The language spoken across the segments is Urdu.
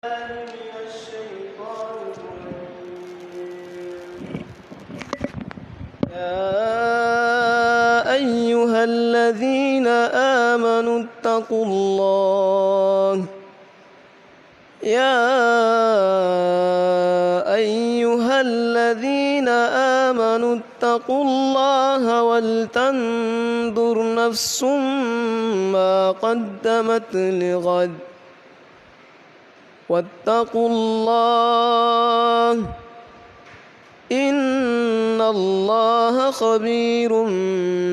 من الشيطان الرجيم. يا أيها الذين آمنوا اتقوا الله ولتنظر نفس ما قدمت لغد واتقوا الله إن الله خبير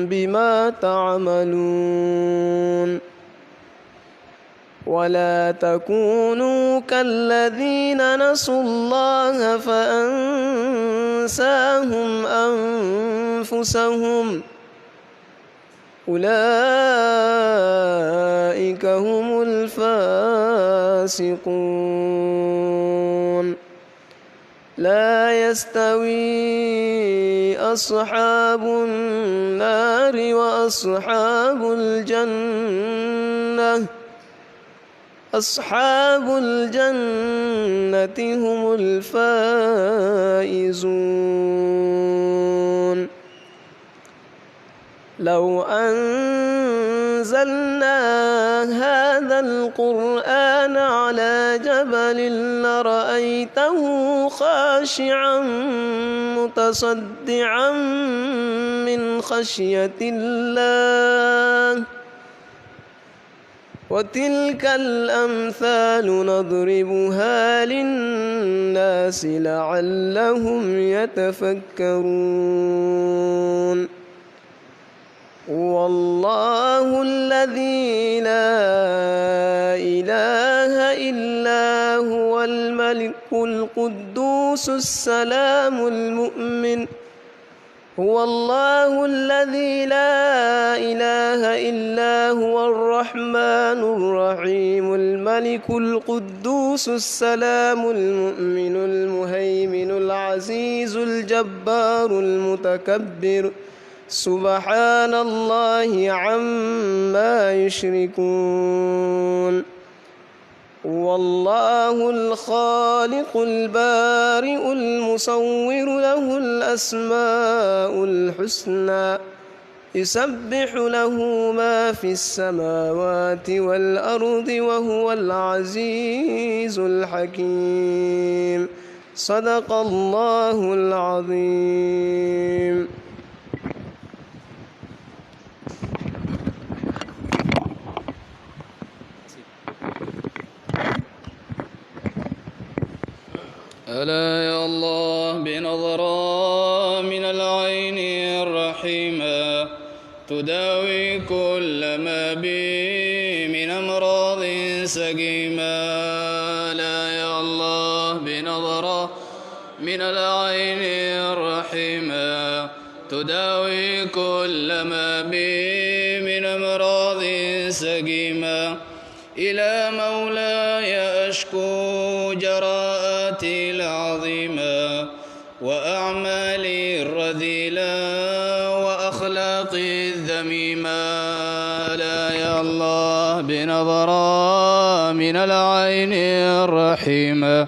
بما تعملون. ولا تكونوا كالذين نسوا الله فأنساهم أنفسهم أولئك هم الفاسقون. لا يستوي أصحاب النار وأصحاب الجنة أصحاب الجنة هم الفائزون. لو أنزلنا هذا القرآن على جبل لرأيته خاشعا متصدعا من خشية الله. وتلك الأمثال نضربها للناس لعلهم يتفكرون. هو الله الذي لا إله إلا هو الملك القدوس السلام المؤمن. هو الله الذي لا إله إلا هو الرحمن الرحيم الملك القدوس السلام المؤمن المهيمن العزيز الجبار المتكبر سبحان الله عما يشركون. والله الخالق البارئ المصور له الأسماء الحسنى يسبح له ما في السماوات والأرض وهو العزيز الحكيم. صدق الله العظيم. ألا يا الله بنظرة من العين الرحيمة تداوي كل ما بي من أمراض سقيمة. ألا يا الله بنظرة من العين الرحيمة تداوي كل ما بي من أمراض سقيمة. إلى مولاي أشكو جراءاتي العظيمة وأعمالي الرذيلة وأخلاقي الذميمة. لا يا الله بنظرة من العين الرحيمة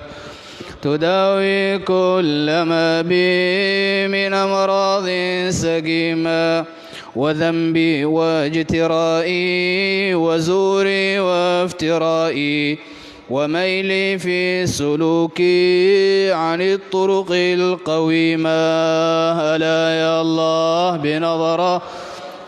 تداوي كل ما بي من أمراض سقيمة. وذنبي واجترائي وزوري وافترائي وميلي في سلوكي عن الطرق القويمة. ألا يا الله بنظرة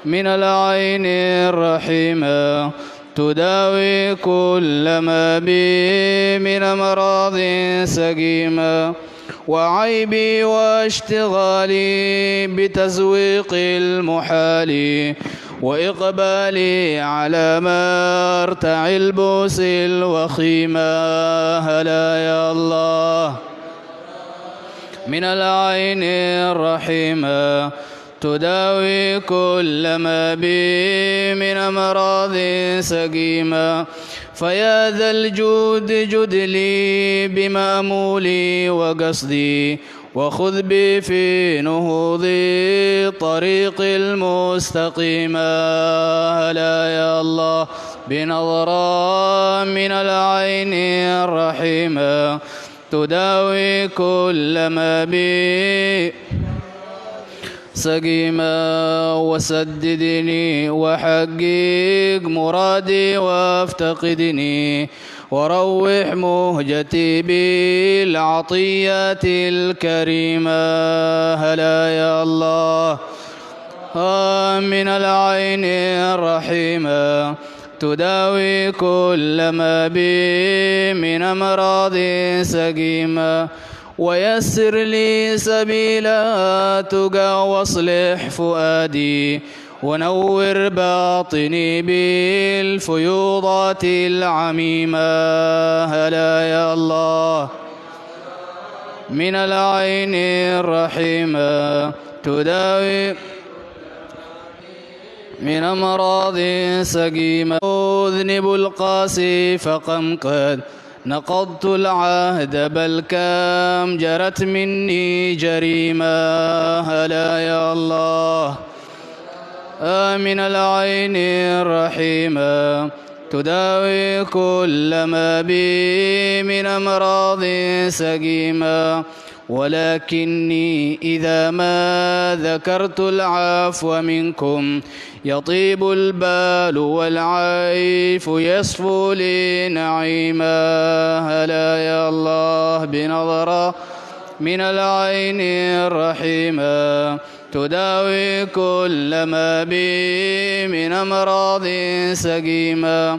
من العين الرحيمة تداوي كل ما بي من أمراض سقيمة. وعيبي واشتغالي بتزويق المحال وإقبالي على ما ارتعي البوس الوخيمة. هلا يا الله من العين الرحيمة تداوي كل ما بي من أمراض سقيمة. فيا ذا الجود جد لي بمأمولي وقصدي وخذ بي في نهوض الطريق المستقيم. هلا يا الله بنظرة من العين الرحيمة تداوي كل ما بي سقيما وسددني وحقق مرادي وافتقدني وروح مهجتي بالعطيات الكريمة هلا يا الله من العين الرحيمة تداوي كل ما بي من أمراض سقيمة ويسر لي سبيلا تقى واصلح فؤادي ونور باطني بالفيوضات العميمة هلا يا الله من العين الرحيمة تداوي من أمراض سقيمة أذنب القاسي فقم قد نقضت العهد بل كم جرت مني جريمة هلا يا الله من العين الرحيمة تداوي كل ما بي من أمراض سقيمة ولكني إذا ما ذكرت العفو منكم يطيب البال والعيف يصفو لي نعيما هلا يا الله بنظرة من العين الرحيمة تداوي كل ما بي من أمراض سقيمة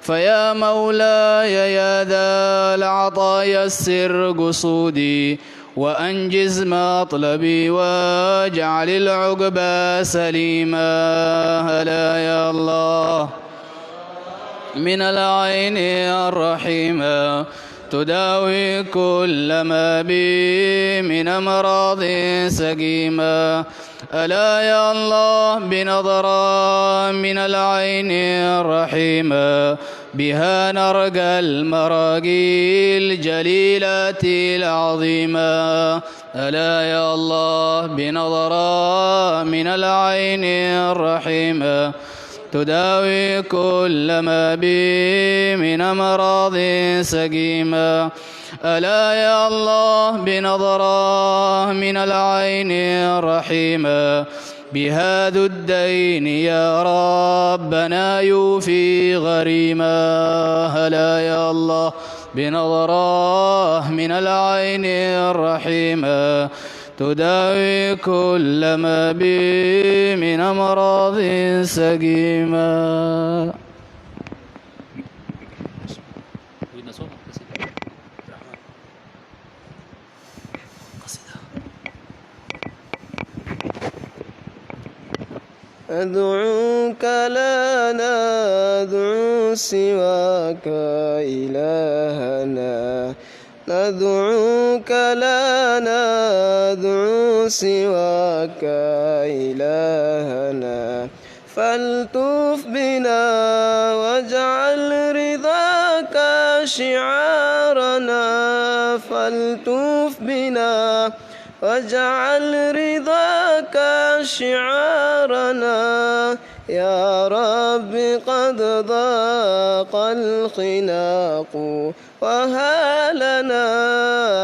فيا مولاي يا ذا العطا يسر قصودي وأنجز مطلبي واجعل العقبى سليما هلا يا الله من العين الرحيمة تداوي كل ما بي من أمراض سقيمة ألا يا الله بنظرة من العين الرحيمة بها نرقى المراقي الجليلة العظيمة ألا يا الله بنظرة من العين الرحيمة تداوي كل ما بي من أمراض سقيمة ألا يا الله بنظرة من العين الرحيمة بهذا الدين يا ربنا يوفي غريما هلا يا الله بنظرة من العين الرحيمة تداوي كل ما بي من أمراض سقيمة أدعوك لا ندعو سواك إلهنا ندعوك لا ندعو سواك إلهنا فالتف بنا واجعل رضاك شعارنا فالتف بنا واجعل رضاك شعارنا يا رب قد ضاق الخناق وهالنا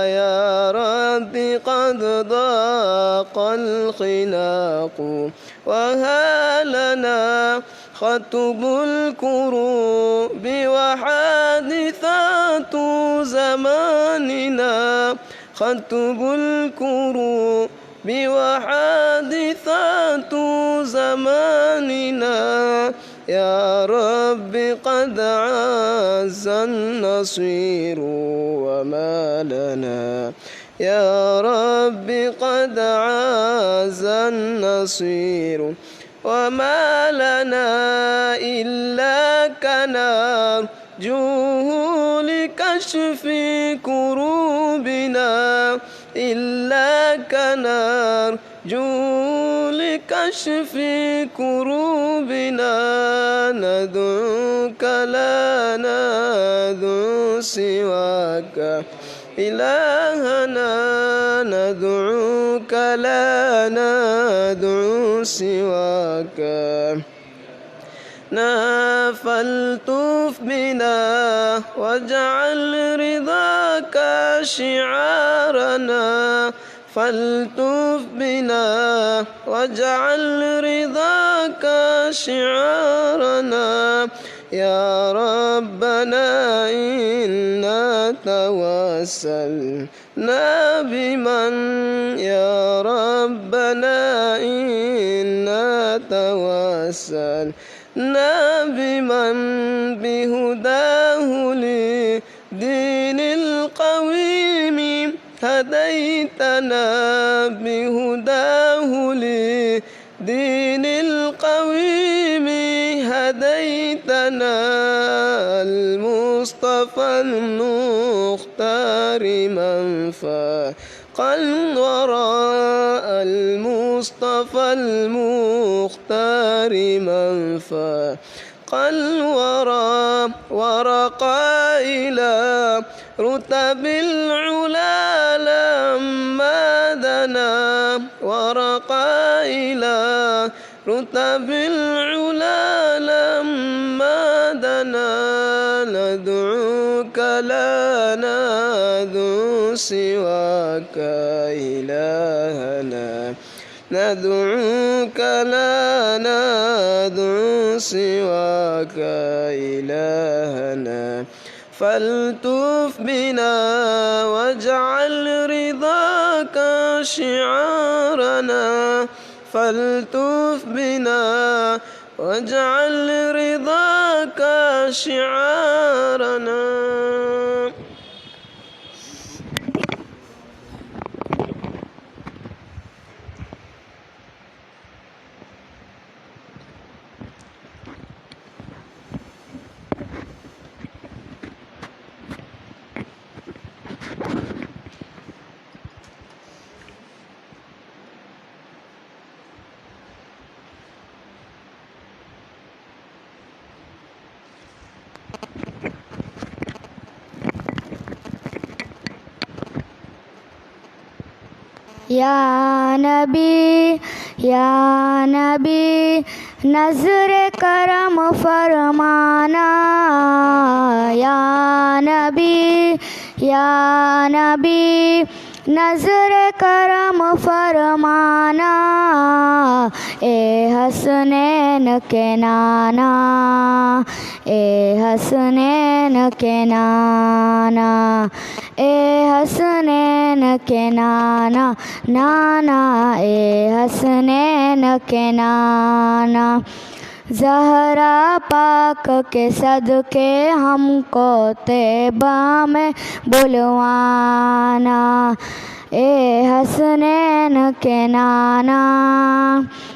يا رب قد ضاق الخناق وهالنا خطب الكروب وحادثات زماننا خطب الكروب وحادثات زماننا يا رب قد عز النصير وما لنا يا رب قد عز النصير وما لنا إلا كنرجوه لكشف كروبنا إلا كنرجوه لكشف كروبنا ندعوك لا ندعو سواك إلهنا ندعوك لا ندعو سواك فالطف بنا واجعل رضاك شعارنا فالطف بنا واجعل رضاك شعارنا يا ربنا إنا توسلنا بمن يا ربنا إنا توسلنا بمن بهداه لدين القويم هديتنا بهداه لدين القويم هديتنا المصطفى المختار من فاق الوراء المصطفى المختار من فاق الورى ورقى إلى رتب العلا لما دنا ورقى إلى رتب العلا لما دنا ندعوك لا ندعو سواك إلهنا ندعوك لا ندعو سواك إلهنا فالطف بنا واجعل رضاك شعارنا فالطف بنا واجعل رضاك شعارنا. یا نبی نظر کرم فرمانا یا نبی نظر کرم فرمانا اے حسنین کے نانا اے حسنین کے نانا اے حسنین کے نانا نانا اے حسنین کے نانا زہرا پاک کے صدقے ہم کو طیبہ میں بلوانا اے حسنین کے نانا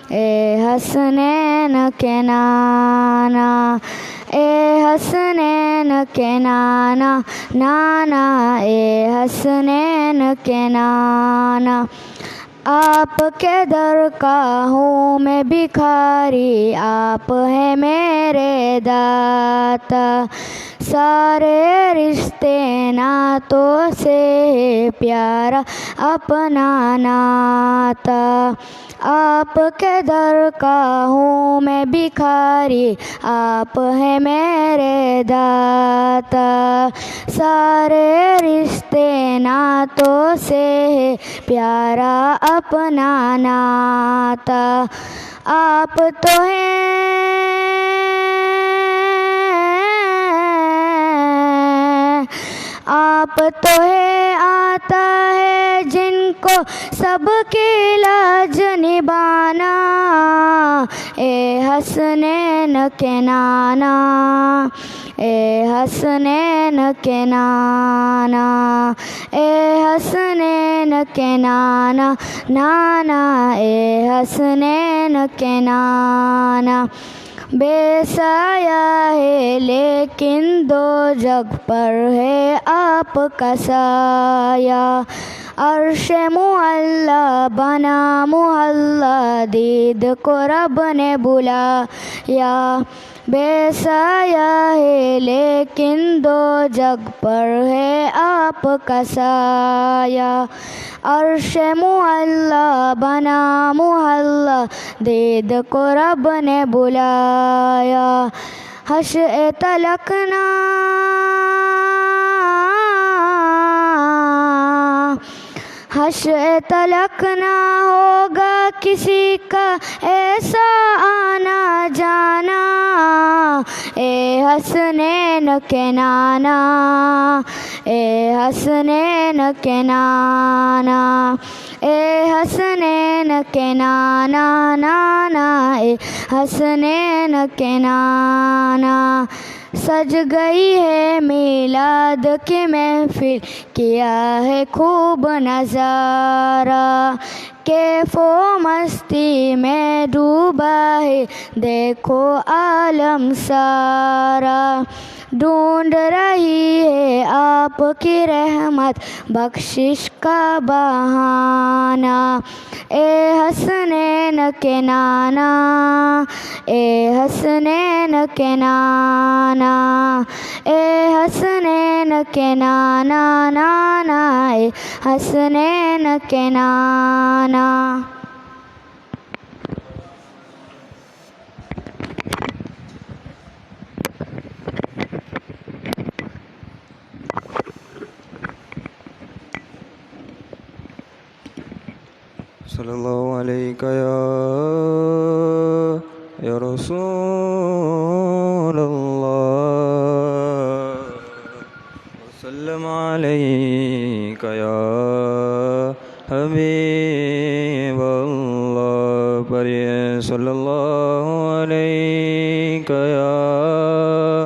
اے حسنین کے نانا اے حسنین کے نانا نانا اے حسنین کے نانا آپ کے در کا ہوں میں بھکاری آپ ہے میرے داتا سارے رشتے نعتوں سے پیارا اپنا ناتا آپ کے در کا ہوں میں بھکاری آپ ہے میرے داتا سارے رشتے نعتوں سے پیارا اپنا ناتا آپ تو ہیں آپ تو ہے آتا ہے جن کو سب کی لاج نبھانا اے حسنین کے نانا اے حسنین کے نانا اے حسنین کے نانا نانا اے حسنین کے نانا بے سایہ ہے لیکن دو جگ پر ہے آپ کا سایہ عرش معلا بنا محلہ دید کو رب نے بلایا بے سایہ ہے لیکن دو جگ پر ہے آپ کا سایہ عرش معلا بنا محلہ دید کو رب نے بلایا حشر تلکنا حشر تلک نہ ہوگا کسی کا ایسا آنا جانا اے حسنین کے نانا اے حسنین کے نانا اے حسنین کے نانا نانا اے حسنین کے نانا سج گئی ہے میلاد کی محفل کیا ہے خوب نظارہ کیف و مستی میں ڈوبا ہے دیکھو عالم سارا ڈھونڈ رہی ہے آپ کی رحمت بخشش کا بہانہ اے حسنین کے نانا اے حسنین کے نانا اے حسنین کے نانا نانا اے حسنین کے نانا صلی اللہ علیہ یا رسول اللہ وسلم علیک یا حبیب اللہ پڑھیے صلی اللہ علیہ یا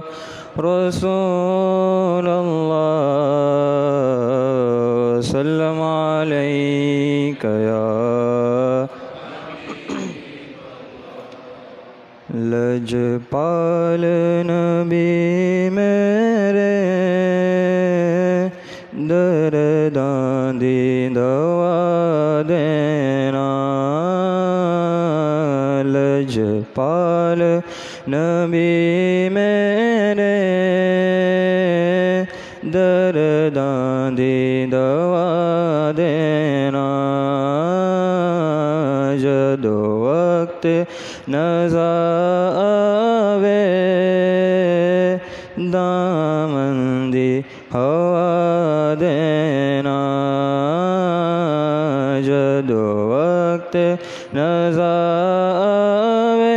رسول اللہ وسلم علیک یا لجپال نبی میرے درداں دی دوا دینا لجپال نبی میرے درداں دی دوا دینا جدو وقت نظر آوے دامن دی ہوا دینا جدو وقت نظر آوے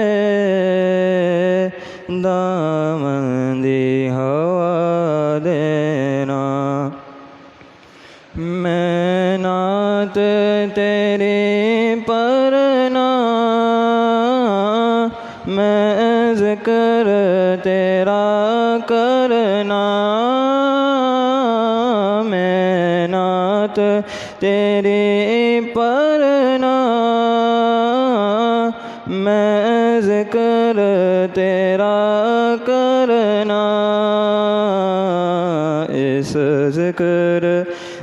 دامن دی ہوا دینا میں نعت تیری پڑھنا میں ذکر تیرا کرنا میں نعت تیری پڑھنا میں ذکر تیرا کرنا اس ذکر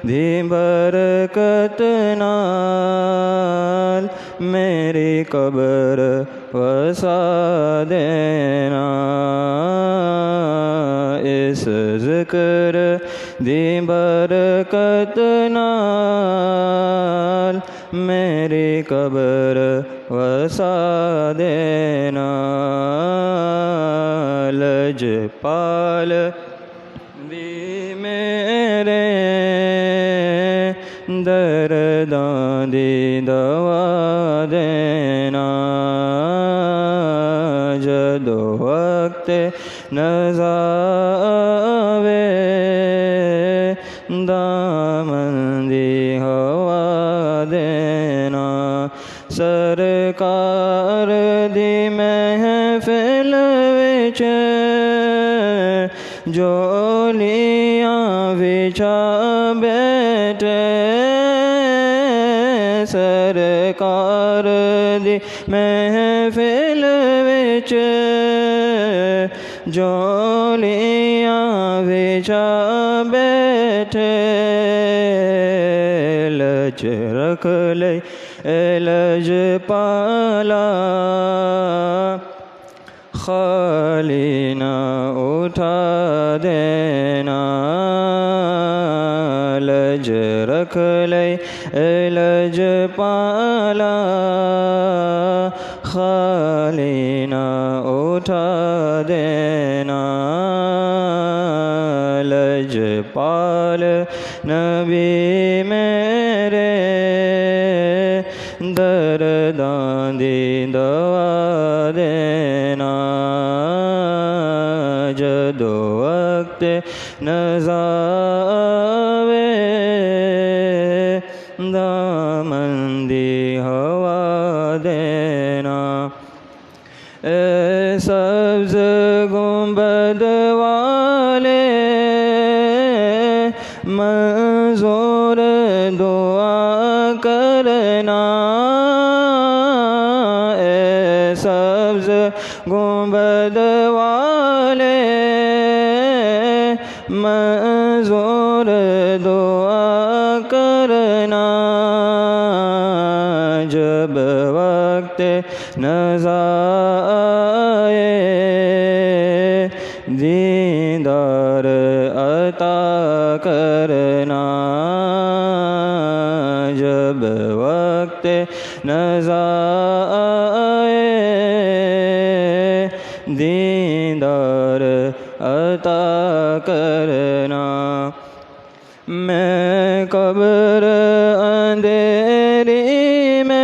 دی برکت نال میری قبر وسا دینا اس ذکر دی برکت نال میری قبر وسا دینا لجپال بھی میرے درداں دی دوا دینا جدو وقت نظر آوے دامن دی ہوا دینا سرکار دی محفل وچ جولیاں وچا بیٹھے سرکار دی محفل وچ جولیاں وچا بیٹھے لج رکھ لے اے لج پالا خالی نہ اٹھا دینا لج رکھ لے اے لج پالا خالی نہ اٹھا دینا لج پال نبی میرے درداں دی دوا دینا جدو وقت نزا آوے دامن دی ہوا دینا اے سبز گنبد والے منظور دعا کرنا اے سبز گنبد والے منظور دعا کرنا جب وقت نزا آئے دیدار عطا کرنا جب وقت نزا آئے دیدار عطا کرنا میں قبر اندھیری میں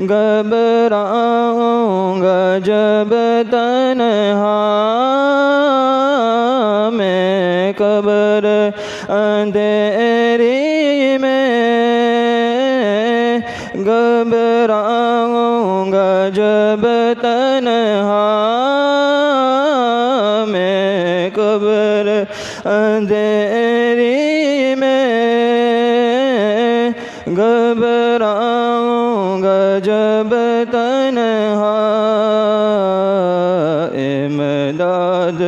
گھبراؤں گا جب تنہا میں قبر اندھیری میں گھبراؤں گا جب تنہا میں قبر اندھیری میں گھبراؤں گا جب تنہا امداد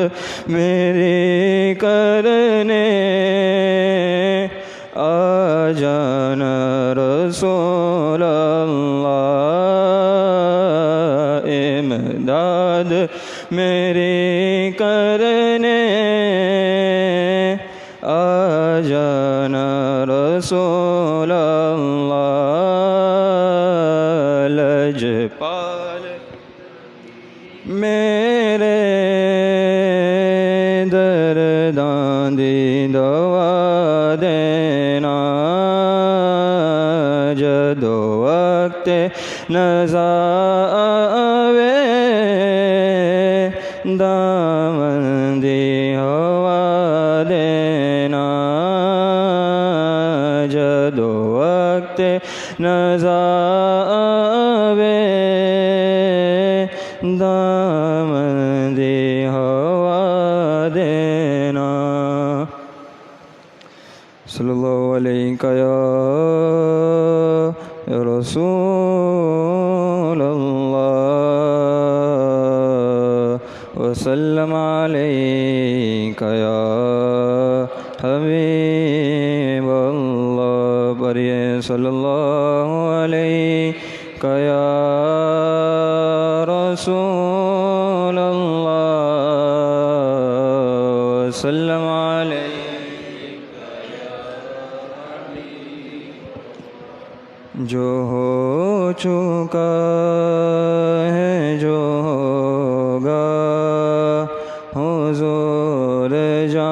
میری کرنے آ جانا رسول اللہ امداد میری کرنے آ جانا رسول اللہ لج پال میرے درداں دی دوا دینا جدو وقت نزا آوے دامن دی ہوا دینا جدو وقت نزا آوے دامن دی ہوا دینا صلی اللہ علیہ یا رسول اللہ وسلم علیک یا حبیب اللہ پڑھیے صلی اللہ علیہ یا رسول اللہ وسلم علیہ جو ہو چکا ہے جو ہوگا حضور جانتے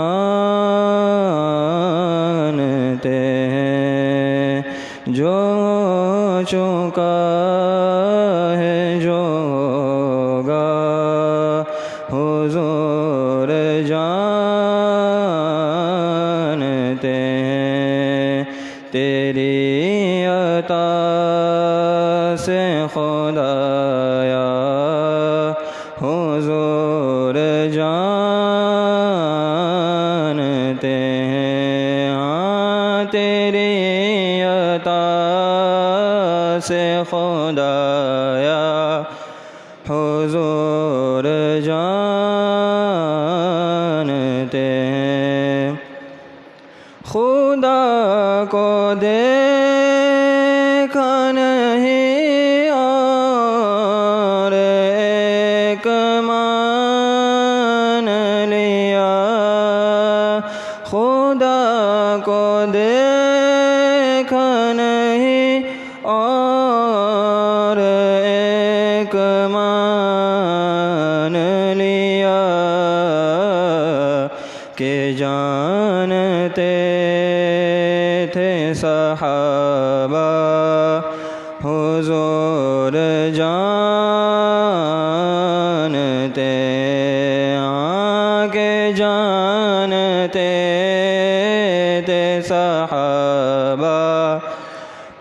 ہیں جو ہو چکا ہے جو ہوگا حضور جانتے ہیں تیری عطا سے خدایا حضور جانتے ہیں ہاں تیری عطا سے خدایا حضور جانتے ہیں خدا کو دیکھا نہیں اور ایک مان لیا، خدا کو دیکھا نہیں اور ایک مان لیا، کہ جانتے تھے صحابہ حضور جانتے، کہ جانتے تھے صحابہ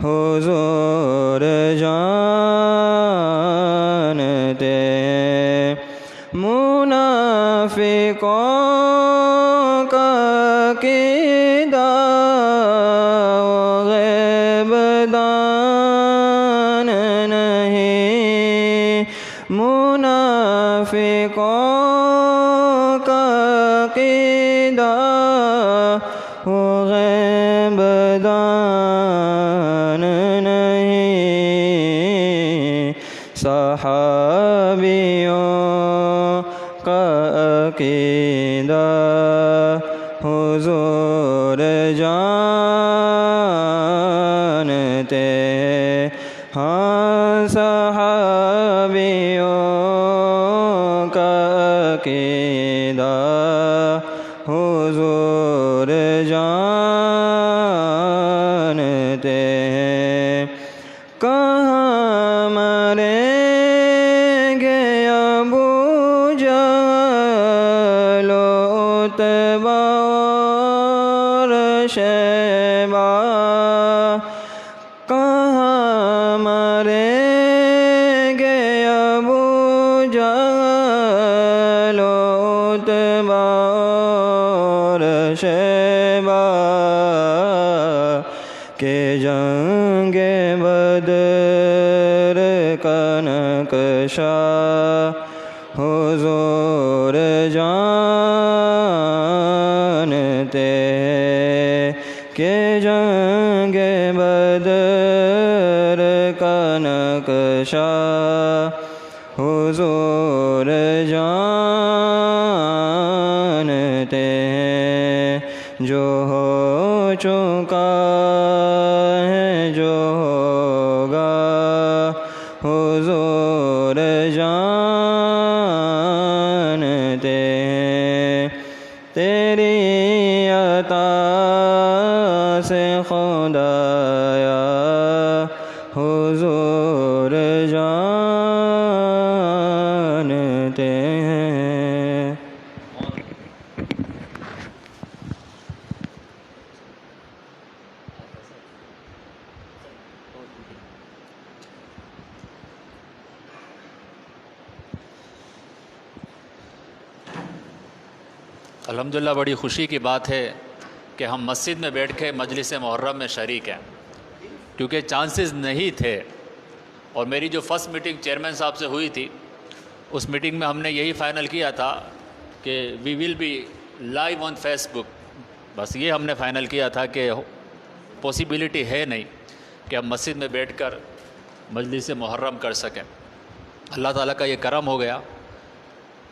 حضور جانتے، منافقوں کا عقیدہ غیب دان نہیں، منافقوں کا عقیدہ غیب دان نہیں، صحابیوں کا عقیدہ حضور جانتے، ہاں صحابیوں کا عقیدہ حضور جانتے ہیں، کہاں مریں گے ابو جہل و عتبہ اور شیبہ، کہاں مریں گے ابو جہل و عتبہ اور شیبہ، کہ جنگ بدر کا نقشہ حضور جانتے ہیں، کہ جنگ بدر کا نقشہ حضور جانتے ہیں، جو ہو چکا ہے جو ہوگا حضور جانتے ہیں، تیری عطا سے خدایا حضور جانتے ہیں۔ الحمدللہ بڑی خوشی کی بات ہے کہ ہم مسجد میں بیٹھ کے مجلس محرم میں شریک ہیں، کیونکہ چانسز نہیں تھے، اور میری جو فرسٹ میٹنگ چیئرمین صاحب سے ہوئی تھی، اس میٹنگ میں ہم نے یہی فائنل کیا تھا کہ we will be live on Facebook, بس یہ ہم نے فائنل کیا تھا کہ پاسبلٹی ہے نہیں کہ ہم مسجد میں بیٹھ کر مجلس محرم کر سکیں۔ اللہ تعالیٰ کا یہ کرم ہو گیا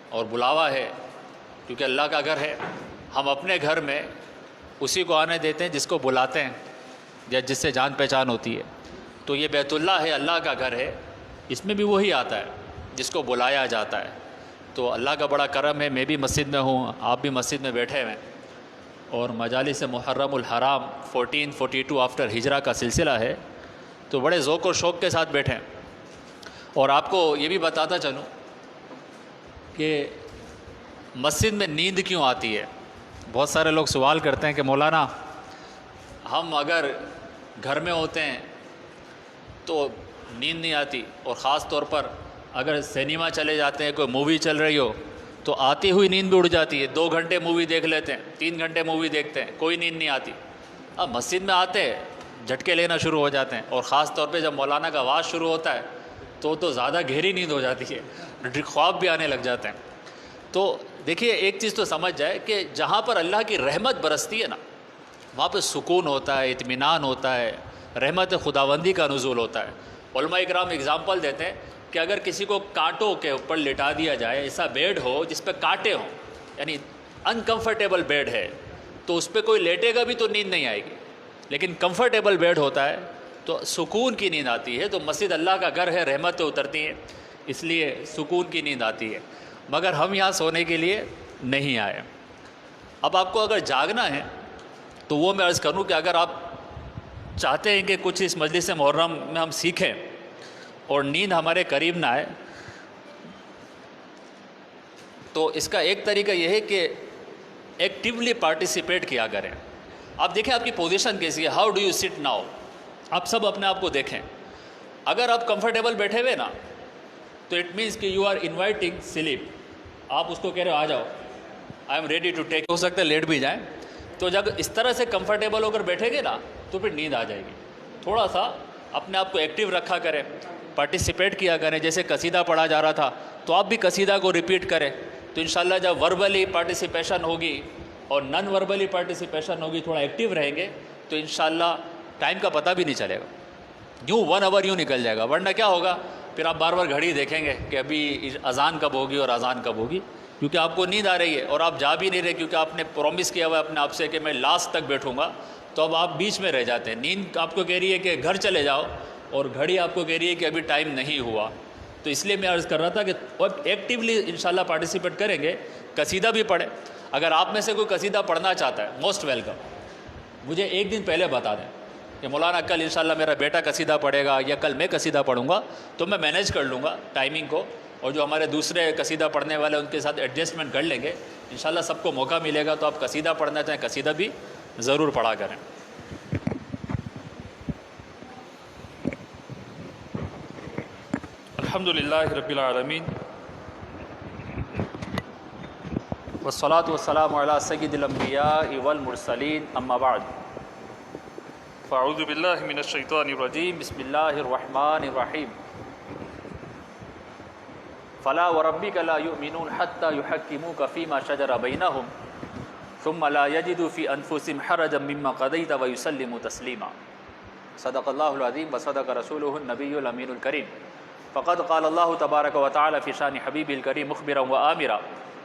اور بلاوا ہے، کیونکہ اللہ کا گھر ہے، ہم اپنے گھر میں اسی کو آنے دیتے ہیں جس کو بلاتے ہیں یا جس سے جان پہچان ہوتی ہے، تو یہ بیت اللہ ہے، اللہ کا گھر ہے، اس میں بھی وہی آتا ہے جس کو بلایا جاتا ہے۔ تو اللہ کا بڑا کرم ہے، میں بھی مسجد میں ہوں، آپ بھی مسجد میں بیٹھے ہوئے ہیں، اور مجالس محرم الحرام 1442 آفٹر ہجرہ کا سلسلہ ہے، تو بڑے ذوق و شوق کے ساتھ بیٹھے ہیں۔ اور آپ کو یہ بھی بتاتا چلوں کہ مسجد میں نیند کیوں آتی ہے۔ بہت سارے لوگ سوال کرتے ہیں کہ مولانا ہم اگر گھر میں ہوتے ہیں تو نیند نہیں آتی، اور خاص طور پر اگر سینما چلے جاتے ہیں، کوئی مووی چل رہی ہو تو آتی ہوئی نیند بھی اڑ جاتی ہے، 2 گھنٹے مووی دیکھ لیتے ہیں، 3 گھنٹے مووی دیکھتے ہیں، کوئی نیند نہیں آتی۔ اب مسجد میں آتے ہیں جھٹکے لینا شروع ہو جاتے ہیں، اور خاص طور پہ جب مولانا کا آواز شروع ہوتا ہے تو زیادہ گہری نیند ہو جاتی ہے، خواب بھی آنے لگ جاتے ہیں۔ تو دیکھیے ایک چیز تو سمجھ جائے کہ جہاں پر اللہ کی رحمت برستی ہے نا، وہاں پہ سکون ہوتا ہے، اطمینان ہوتا ہے، رحمت خداوندی کا نزول ہوتا ہے۔ علماء اکرام اگزامپل دیتے ہیں کہ اگر کسی کو کانٹوں کے اوپر لٹا دیا جائے، ایسا بیڈ ہو جس پہ کانٹے ہوں، یعنی انکمفرٹیبل بیڈ ہے، تو اس پہ کوئی لیٹے گا بھی تو نیند نہیں آئے گی، لیکن کمفرٹیبل بیڈ ہوتا ہے تو سکون کی نیند آتی ہے۔ تو مسجد اللہ کا گھر ہے، رحمتیں اترتی ہیں، اس لیے سکون کی نیند آتی ہے، مگر ہم یہاں سونے کے لیے نہیں آئے۔ اب آپ کو اگر جاگنا ہے تو وہ میں عرض کروں کہ اگر آپ چاہتے ہیں کہ کچھ اس مجلس محرم میں ہم سیکھیں اور نیند ہمارے قریب نہ آئے، تو اس کا ایک طریقہ یہ ہے کہ ایکٹیولی پارٹیسپیٹ کیا کریں۔ آپ دیکھیں آپ کی پوزیشن کیسی ہے، how do you sit now, آپ سب اپنے آپ کو دیکھیں۔ اگر آپ کمفرٹیبل بیٹھے ہوئے نا تو اٹ مینس کہ یو آر انوائٹنگ سلیپ، آپ اس کو کہہ رہے ہو آ جاؤ، I am ready to take, ہو سکتا ہے لیٹ بھی جائیں۔ تو جب اس طرح سے کمفرٹیبل ہو کر بیٹھیں گے نا تو پھر نیند آ جائے گی۔ تھوڑا سا اپنے آپ کو ایکٹیو رکھا کریں، پارٹیسپیٹ کیا کریں۔ جیسے قصیدہ پڑھا جا رہا تھا تو آپ بھی قصیدہ کو ریپیٹ کریں، تو انشاءاللہ جب وربلی پارٹیسپیشن ہوگی اور نان وربلی پارٹیسپیشن ہوگی، تھوڑا ایکٹیو رہیں گے تو انشاءاللہ ٹائم کا پتہ بھی نہیں چلے گا، یوں 1 آور یوں نکل جائے گا۔ ورنہ کیا ہوگا، پھر آپ بار بار گھڑی دیکھیں گے کہ ابھی اذان کب ہوگی اور اذان کب ہوگی، کیونکہ آپ کو نیند آ رہی ہے اور آپ جا بھی نہیں رہے، کیونکہ آپ نے پرومس کیا ہوا ہے اپنے آپ سے کہ میں لاسٹ تک بیٹھوں گا، تو اب آپ بیچ میں رہ جاتے ہیں۔ نیند آپ کو کہہ رہی ہے کہ گھر چلے جاؤ اور گھڑی آپ کو کہہ رہی ہے کہ ابھی ٹائم نہیں ہوا۔ تو اس لیے میں عرض کر رہا تھا کہ ایکٹیولی انشاءاللہ پارٹیسپیٹ کریں گے۔ قصیدہ بھی پڑھیں، اگر آپ میں سے کوئی قصیدہ پڑھنا چاہتا ہے موسٹ ویلکم، مجھے ایک دن پہلے بتا دیں کہ مولانا کل انشاءاللہ میرا بیٹا قصیدہ پڑھے گا یا کل میں قصیدہ پڑھوں گا، تو میں مینیج کر لوں گا ٹائمنگ کو، اور جو ہمارے دوسرے قصیدہ پڑھنے والے ان کے ساتھ ایڈجسٹمنٹ کر لیں گے۔ انشاءاللہ سب کو موقع ملے گا، تو آپ قصیدہ پڑھنا چاہیں قصیدہ بھی ضرور پڑھا کریں۔ الحمدللہ رب العالمین، والصلاة والسلام علی سید الانبیاء والمرسلین، اما بعد، فاعوذ باللہ من الشیطان الرجیم، بسم اللہ الرحمن الرحیم۔ فلا وربک لا یؤمنون حتی یحکموک فیما شجر بینہم ثم لا یجدوا فی انفسہم حرجا مما قضیت ویسلموا تسلیما۔ صدق اللہ العظیم وصدق رسولہ النبی الامین الکریم۔ فقد قال اللہ تبارک وتعالی فی شان حبیبہ الکریم مخبرا وآمرا،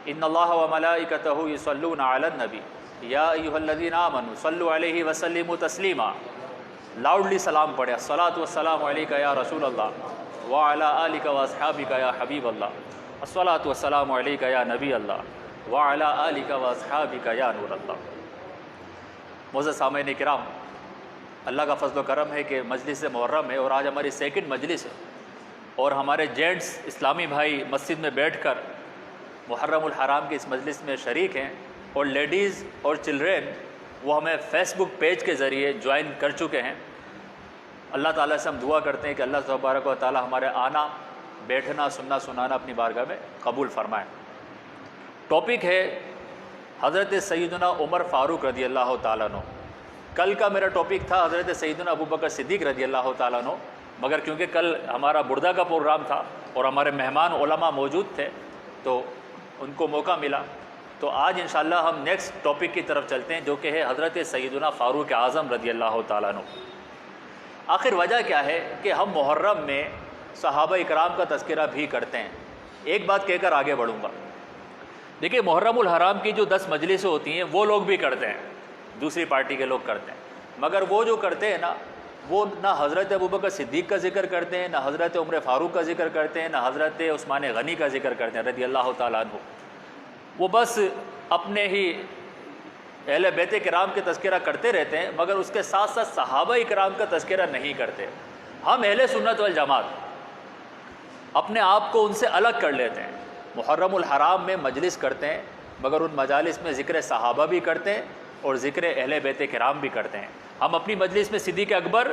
ان اللہ وملائکتہ یصلون علی النبی یا ایھا الذین آمنوا صلوا علیہ وسلموا تسلیما۔ لاؤڈلی سلام پڑھے، الصلاۃ والسلام علیک یا رسول اللہ وعلی آلک واصحابک یا حبیب اللہ، الصلاۃ والسلام علیک یا نبی اللہ وعلی آلک واصحابک یا نور اللہ۔ معزز سامعین کرام، اللہ کا فضل و کرم ہے کہ مجلس محرم ہے اور آج ہماری سیکنڈ مجلس ہے، اور ہمارے جینٹس اسلامی بھائی مسجد میں بیٹھ کر محرم الحرام کی اس مجلس میں شریک ہیں، اور لیڈیز اور چلڈرین وہ ہمیں فیس بک پیج کے ذریعے جوائن کر چکے ہیں۔ اللہ تعالیٰ سے ہم دعا کرتے ہیں کہ اللہ تبارک و تعالیٰ ہمارے آنا، بیٹھنا، سننا سنانا اپنی بارگاہ میں قبول فرمائیں۔ ٹاپک ہے حضرت سیدنا عمر فاروق رضی اللہ تعالیٰ عنہ۔ کل کا میرا ٹاپک تھا حضرت سیدنا ابوبکر صدیق رضی اللہ تعالیٰ عنہ، مگر کیونکہ کل ہمارا بردہ کا پروگرام تھا اور ہمارے مہمان علماء موجود تھے تو ان کو موقع ملا، تو آج انشاءاللہ ہم نیکسٹ ٹاپک کی طرف چلتے ہیں، جو کہ ہے حضرت سیدنا فاروق اعظم رضی اللہ تعالیٰ عنہ۔ آخر وجہ کیا ہے کہ ہم محرم میں صحابہ اکرام کا تذکرہ بھی کرتے ہیں۔ ایک بات کہہ کر آگے بڑھوں گا، دیکھیے محرم الحرام کی جو 10 مجلسیں ہوتی ہیں وہ لوگ بھی کرتے ہیں، دوسری پارٹی کے لوگ کرتے ہیں، مگر وہ جو کرتے ہیں نا، وہ نہ حضرت ابوبکر صدیق کا ذکر کرتے ہیں، نہ حضرت عمر فاروق کا ذکر کرتے ہیں، نہ حضرت عثمان غنی کا ذکر کرتے ہیں رضی اللہ تعالیٰ عنہ۔ وہ بس اپنے ہی اہل بیت کرام کے تذکرہ کرتے رہتے ہیں، مگر اس کے ساتھ ساتھ صحابہ اکرام کا تذکرہ نہیں کرتے۔ ہم اہل سنت والجماعت اپنے آپ کو ان سے الگ کر لیتے ہیں، محرم الحرام میں مجلس کرتے ہیں، مگر ان مجالس میں ذکر صحابہ بھی کرتے ہیں اور ذکر اہل بیت کرام بھی کرتے ہیں۔ ہم اپنی مجلس میں صدیق اکبر،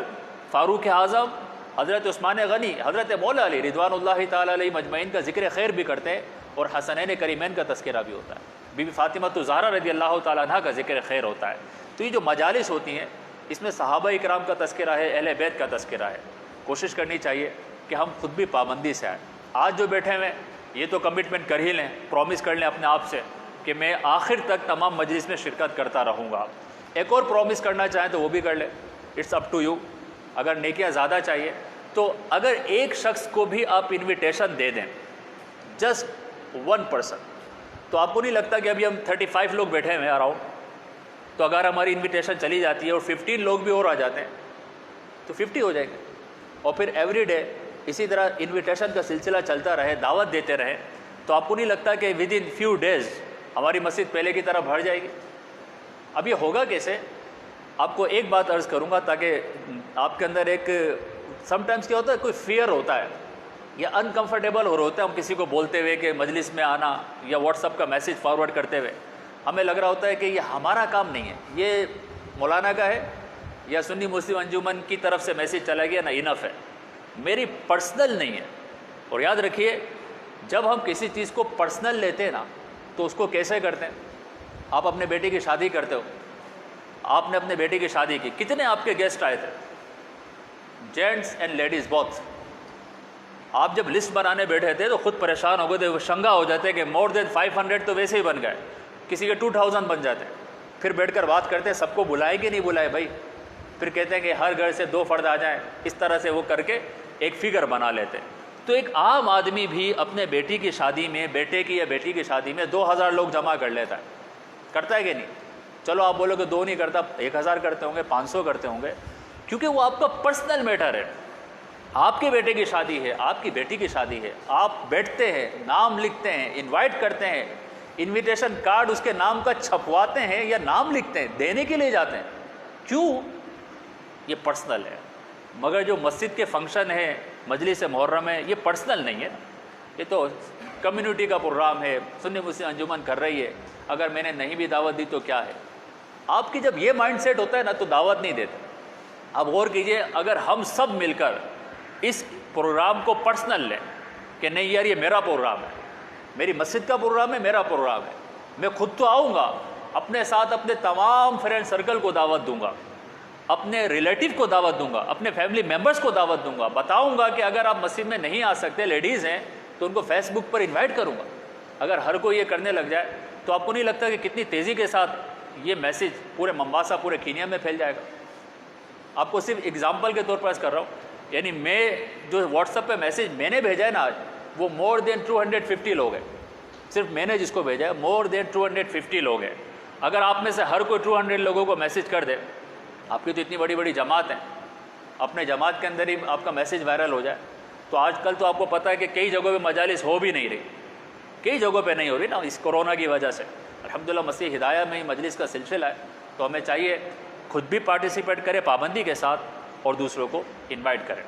فاروق اعظم، حضرت عثمان غنی، حضرت مولا علی رضوان اللہ تعالیٰ علیہ مجمعین کا ذکر خیر بھی کرتے ہیں، اور حسنین کریمین کا تذکرہ بھی ہوتا ہے، بی بی فاطمہ الزہرا رضی اللہ تعالیٰ عنہ کا ذکر خیر ہوتا ہے۔ تو یہ جو مجالس ہوتی ہیں اس میں صحابہ اکرام کا تذکرہ ہے، اہل بیت کا تذکرہ ہے۔ کوشش کرنی چاہیے کہ ہم خود بھی پابندی سے آئیں۔ آج جو بیٹھے ہوئے یہ تو کمٹمنٹ کر ہی لیں، پرومس کر لیں اپنے آپ سے کہ میں آخر تک تمام مجلس میں شرکت کرتا رہوں گا۔ ایک اور پرومس کرنا چاہیں تو وہ بھی کر لیں, اٹس اپ ٹو یو. اگر نیکیاں زیادہ چاہیے تو اگر ایک شخص کو بھی آپ انویٹیشن دے دیں, جسٹ 1%, تو آپ کو نہیں لگتا کہ ابھی ہم 35 لوگ بیٹھے ہوئے ہیں اراؤنڈ, تو اگر ہماری انویٹیشن چلی جاتی ہے اور 15 لوگ بھی اور آ جاتے ہیں تو 50 ہو جائیں گے. اور پھر ایوری ڈے اسی طرح انویٹیشن کا سلسلہ چلتا رہے, دعوت دیتے رہیں, تو آپ کو نہیں لگتا کہ ود ان فیو ڈیز ہماری مسجد پہلے کی طرح بھر جائے گی. اب یہ ہوگا کیسے؟ آپ کو ایک بات عرض کروں گا تاکہ آپ کے اندر ایک سم ٹائمز کیا ہوتا ہے, کوئی فیئر ہوتا ہے یا انکمفرٹیبل ہو رہا ہوتا ہے ہم کسی کو بولتے ہوئے کہ مجلس میں آنا یا واٹس ایپ کا میسیج فارورڈ کرتے ہوئے, ہمیں لگ رہا ہوتا ہے کہ یہ ہمارا کام نہیں ہے, یہ مولانا کا ہے یا سنی مسلم انجمن کی طرف سے میسیج چلا گیا نا, انف ہے, میری پرسنل نہیں ہے. اور یاد رکھیے جب ہم کسی چیز کو پرسنل لیتے ہیں نا تو اس کو کیسے کرتے ہیں؟ آپ اپنے بیٹے کی شادی کرتے ہو, آپ نے اپنے بیٹے کی شادی کی, کتنے آپ کے گیسٹ آئے تھے, جینٹس اینڈ لیڈیز بوتھ. آپ جب لسٹ بنانے بیٹھے تھے تو خود پریشان ہو گئے تھے, وہ شنگا ہو جاتے کہ مور دین 500 تو ویسے ہی بن گئے, کسی کے 2000 بن جاتے. پھر بیٹھ کر بات کرتے ہیں سب کو بلائے کہ نہیں بلائے بھائی, پھر کہتے ہیں کہ ہر گھر سے 2 فرد آ جائیں, اس طرح سے وہ کر کے ایک فگر بنا لیتے. تو ایک عام آدمی بھی اپنے بیٹی کی شادی میں, بیٹے کی یا بیٹی کی شادی میں 2000 لوگ جمع کر لیتا ہے, کرتا ہے کہ نہیں؟ چلو آپ بولو کہ 2 نہیں کرتا, 1000 کرتے ہوں گے, 500 کرتے ہوں گے, کیونکہ وہ آپ کا پرسنل میٹر ہے. آپ کے بیٹے کی شادی ہے, آپ کی بیٹی کی شادی ہے, آپ بیٹھتے ہیں, نام لکھتے ہیں, انوائٹ کرتے ہیں, انویٹیشن کارڈ اس کے نام کا چھپواتے ہیں یا نام لکھتے ہیں, دینے کے لیے جاتے ہیں. کیوں؟ یہ پرسنل ہے. مگر جو مسجد کے فنکشن ہے, مجلس محرم ہے, یہ پرسنل نہیں ہے, یہ تو کمیونٹی کا پروگرام ہے, سنی مسلم انجمن کر رہی ہے, اگر میں نے نہیں بھی دعوت دی تو کیا ہے. آپ کی جب یہ مائنڈ سیٹ ہوتا ہے نا تو دعوت نہیں دیتے. اب غور کیجئے, اگر ہم سب مل کر اس پروگرام کو پرسنل لیں کہ نہیں یار یہ میرا پروگرام ہے, میری مسجد کا پروگرام ہے, میرا پروگرام ہے, میں خود تو آؤں گا, اپنے ساتھ اپنے تمام فرینڈ سرکل کو دعوت دوں گا, اپنے ریلیٹیو کو دعوت دوں گا, اپنے فیملی ممبرس کو دعوت دوں گا, بتاؤں گا کہ اگر آپ مسجد میں نہیں آ سکتے, لیڈیز ہیں تو ان کو فیس بک پر انوائٹ کروں گا. اگر ہر کوئی یہ کرنے لگ جائے تو آپ کو نہیں لگتا کہ کتنی تیزی کے ساتھ یہ میسیج پورے ممباسا, پورے کینیا میں پھیل جائے گا؟ آپ کو صرف اگزامپل کے طور پر کر رہا ہوں, یعنی میں جو واٹس ایپ پہ میسیج میں نے بھیجا ہے نا آج, وہ مور دین 250 لوگ ہیں. صرف میں نے جس کو بھیجا ہے مور دین 250 لوگ ہیں. اگر آپ میں سے ہر کوئی 200 لوگوں کو میسیج کر دے, آپ کی تو اتنی بڑی بڑی جماعت ہیں, اپنے جماعت کے اندر ہی آپ کا میسیج وائرل ہو جائے. تو آج کل تو آپ کو پتہ ہے کہ کئی جگہوں پہ مجالس ہو بھی نہیں رہی, کئی جگہوں پہ نہیں ہو رہی نا اس کورونا کی وجہ سے. الحمدللہ مسیح ہدایہ میں ہی مجلس کا سلسلہ ہے, تو ہمیں چاہیے خود بھی پارٹیسپیٹ کرے پابندی کے ساتھ اور دوسروں کو انوائٹ کریں.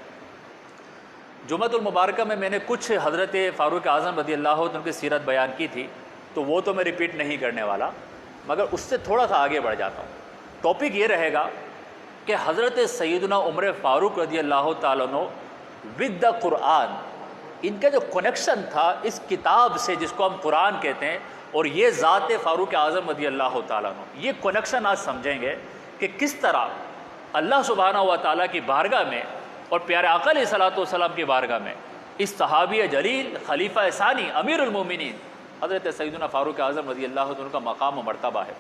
جمعۃ المبارکہ میں نے کچھ حضرت فاروق اعظم رضی اللہ عنہ کی سیرت بیان کی تھی, تو وہ تو میں ریپیٹ نہیں کرنے والا, مگر اس سے تھوڑا سا آگے بڑھ جاتا ہوں. ٹاپک یہ رہے گا کہ حضرت سیدنا عمر فاروق رضی اللہ تعالیٰ عنہ ود دا قرآن, ان کا جو کنیکشن تھا اس کتاب سے جس کو ہم قرآن کہتے ہیں, اور یہ ذات فاروق اعظم رضی اللہ تعالیٰ عنہ, یہ کنیکشن آج سمجھیں گے کہ کس طرح اللہ سبحانہ و تعالیٰ کی بارگاہ میں اور پیارے آقا علیہ الصلوۃ والسلام کی بارگاہ میں اس صحابی جلیل خلیفہ ثانی امیر المومنین حضرت سیدنا فاروق اعظم رضی اللہ عنہ کا مقام و مرتبہ ہے.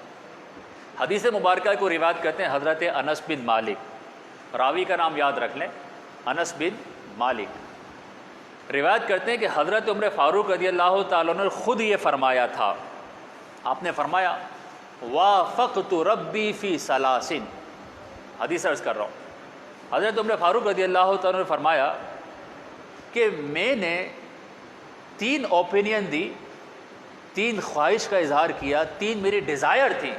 حدیث مبارکہ کو روایت کرتے ہیں حضرت انس بن مالک, راوی کا نام یاد رکھ لیں, انس بن مالک روایت کرتے ہیں کہ حضرت عمر فاروق رضی اللہ تعالیٰ نے خود یہ فرمایا تھا. آپ نے فرمایا وافقت ربی فی ثلاث, حدیث عرض کر رہا ہوں, حضرت عمر فاروق رضی اللہ تعالیٰ نے فرمایا کہ میں نے 3 اوپینین دی, 3 خواہش کا اظہار کیا, 3 میری ڈیزائر تھی,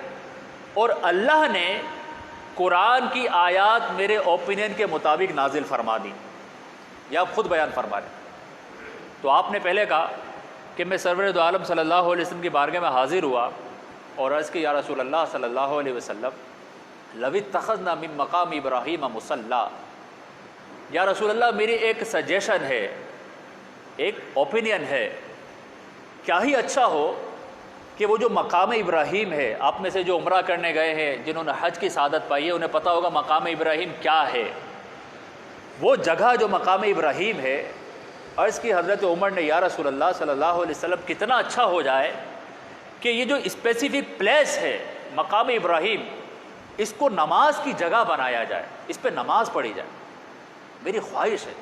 اور اللہ نے قرآن کی آیات میرے اوپینین کے مطابق نازل فرما دی. یہ آپ خود بیان فرما لیں. تو آپ نے پہلے کہا کہ میں سرور دو عالم صلی اللہ علیہ وسلم کی بارگاہ میں حاضر ہوا اور عرض کی یا رسول اللہ صلی اللہ علیہ وسلم لو اتخذنا من مقام ابراہیم مصلی, یا رسول اللہ میری ایک سجیشن ہے, ایک اوپینین ہے, کیا ہی اچھا ہو کہ وہ جو مقام ابراہیم ہے, آپ میں سے جو عمرہ کرنے گئے ہیں, جنہوں نے حج کی سعادت پائی ہے, انہیں پتہ ہوگا مقام ابراہیم کیا ہے. وہ جگہ جو مقام ابراہیم ہے, عرض کی حضرت عمر نے یا رسول اللہ صلی اللہ علیہ وسلم کتنا اچھا ہو جائے کہ یہ جو اسپیسیفک پلیس ہے مقام ابراہیم, اس کو نماز کی جگہ بنایا جائے، اس پہ نماز پڑھی جائے۔ میری خواہش ہے،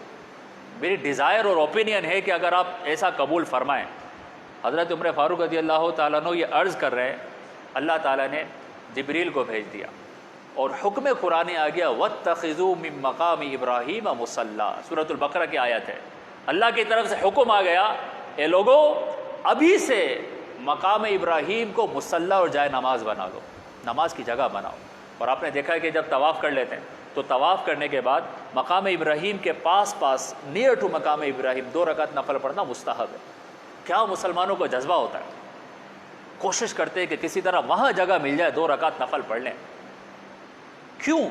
میری ڈیزائر اور اوپینین ہے کہ اگر آپ ایسا قبول فرمائیں۔ حضرت عمر فاروق رضی اللہ تعالیٰ عنہ یہ عرض کر رہے ہیں، اللہ تعالیٰ نے جبریل کو بھیج دیا اور حکم قرآن آ گیا وَاتَّخِذُوا مِن مَّقَامِ إِبْرَاهِيمَ مُصَلَّى، سورۃ البقرہ کی آیت ہے۔ اللہ کی طرف سے حکم آ گیا، اے لوگو ابھی سے مقام ابراہیم کو مصلی اور جائے نماز بنا لو، نماز کی جگہ بناؤ۔ اور آپ نے دیکھا ہے کہ جب طواف کر لیتے ہیں تو طواف کرنے کے بعد مقام ابراہیم کے پاس نیئر ٹو مقام ابراہیم 2 رکعت نفل پڑھنا مستحب ہے۔ کیا مسلمانوں کو جذبہ ہوتا ہے، کوشش کرتے ہیں کہ کسی طرح وہاں جگہ مل جائے 2 رکعت نفل پڑھ لیں۔ کیوں؟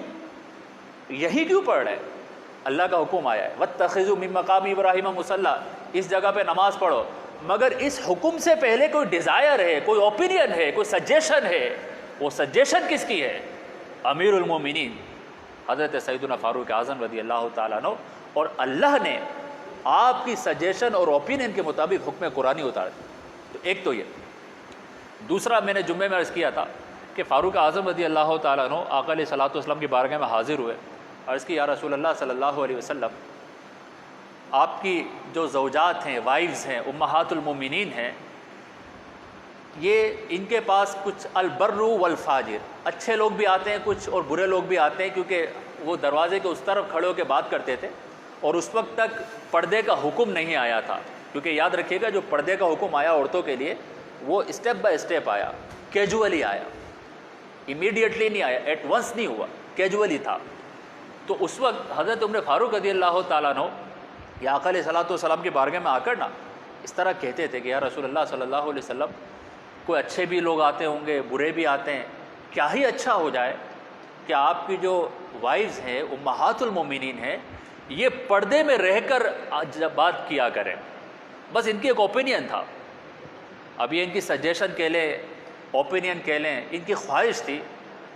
یہی کیوں پڑھ رہے ہیں؟ اللہ کا حکم آیا ہے وَاتَّخِذُوا مِن مَّقَامِ إِبْرَاهِيمَ مُصَلَّى، اس جگہ پہ نماز پڑھو۔ مگر اس حکم سے پہلے کوئی ڈیزائر ہے، کوئی اوپینین ہے، کوئی سجیشن ہے۔ وہ سجیشن کس کی ہے؟ امیر المومنین حضرت سیدنا فاروق اعظم رضی اللہ تعالیٰ عنہ، اور اللہ نے آپ کی سجیشن اور اوپینین کے مطابق حکم قرآنی اتار دی۔ تو ایک تو یہ، دوسرا میں نے جمعے میں عرض کیا تھا کہ فاروق اعظم رضی اللہ تعالیٰ عنہ آقا علیہ الصلوۃ والسلام کی بارگاہ میں حاضر ہوئے، عرض کی یا رسول اللہ صلی اللہ علیہ وسلم، آپ کی جو زوجات ہیں، وائفز ہیں، امہات المومنین ہیں، یہ ان کے پاس کچھ البر والفاجر، اچھے لوگ بھی آتے ہیں کچھ اور برے لوگ بھی آتے ہیں، کیونکہ وہ دروازے کے اس طرف کھڑے ہو کے بات کرتے تھے اور اس وقت تک پردے کا حکم نہیں آیا تھا۔ کیونکہ یاد رکھیے گا جو پردے کا حکم آیا عورتوں کے لیے وہ اسٹیپ بائی اسٹیپ آیا، کیجولی آیا، امیڈیٹلی نہیں آیا، ایٹ ونس نہیں ہوا، کیجولی تھا۔ تو اس وقت حضرت عمر فاروق رضی اللہ تعالیٰ عنہ یا آقا علیہ الصلوۃ والسلام کی بارگاہ میں آ کر نا اس طرح کہتے تھے کہ یا رسول اللہ صلی اللہ علیہ وسلم، کوئی اچھے بھی لوگ آتے ہوں گے، برے بھی آتے ہیں، کیا ہی اچھا ہو جائے کہ آپ کی جو وائفز ہیں، امہات المومنین ہیں، یہ پردے میں رہ کر بات کیا کریں۔ بس ان کی ایک اوپینین تھا، اب یہ ان کی سجیشن کہہ لیں، اوپینین کہہ لیں، ان کی خواہش تھی۔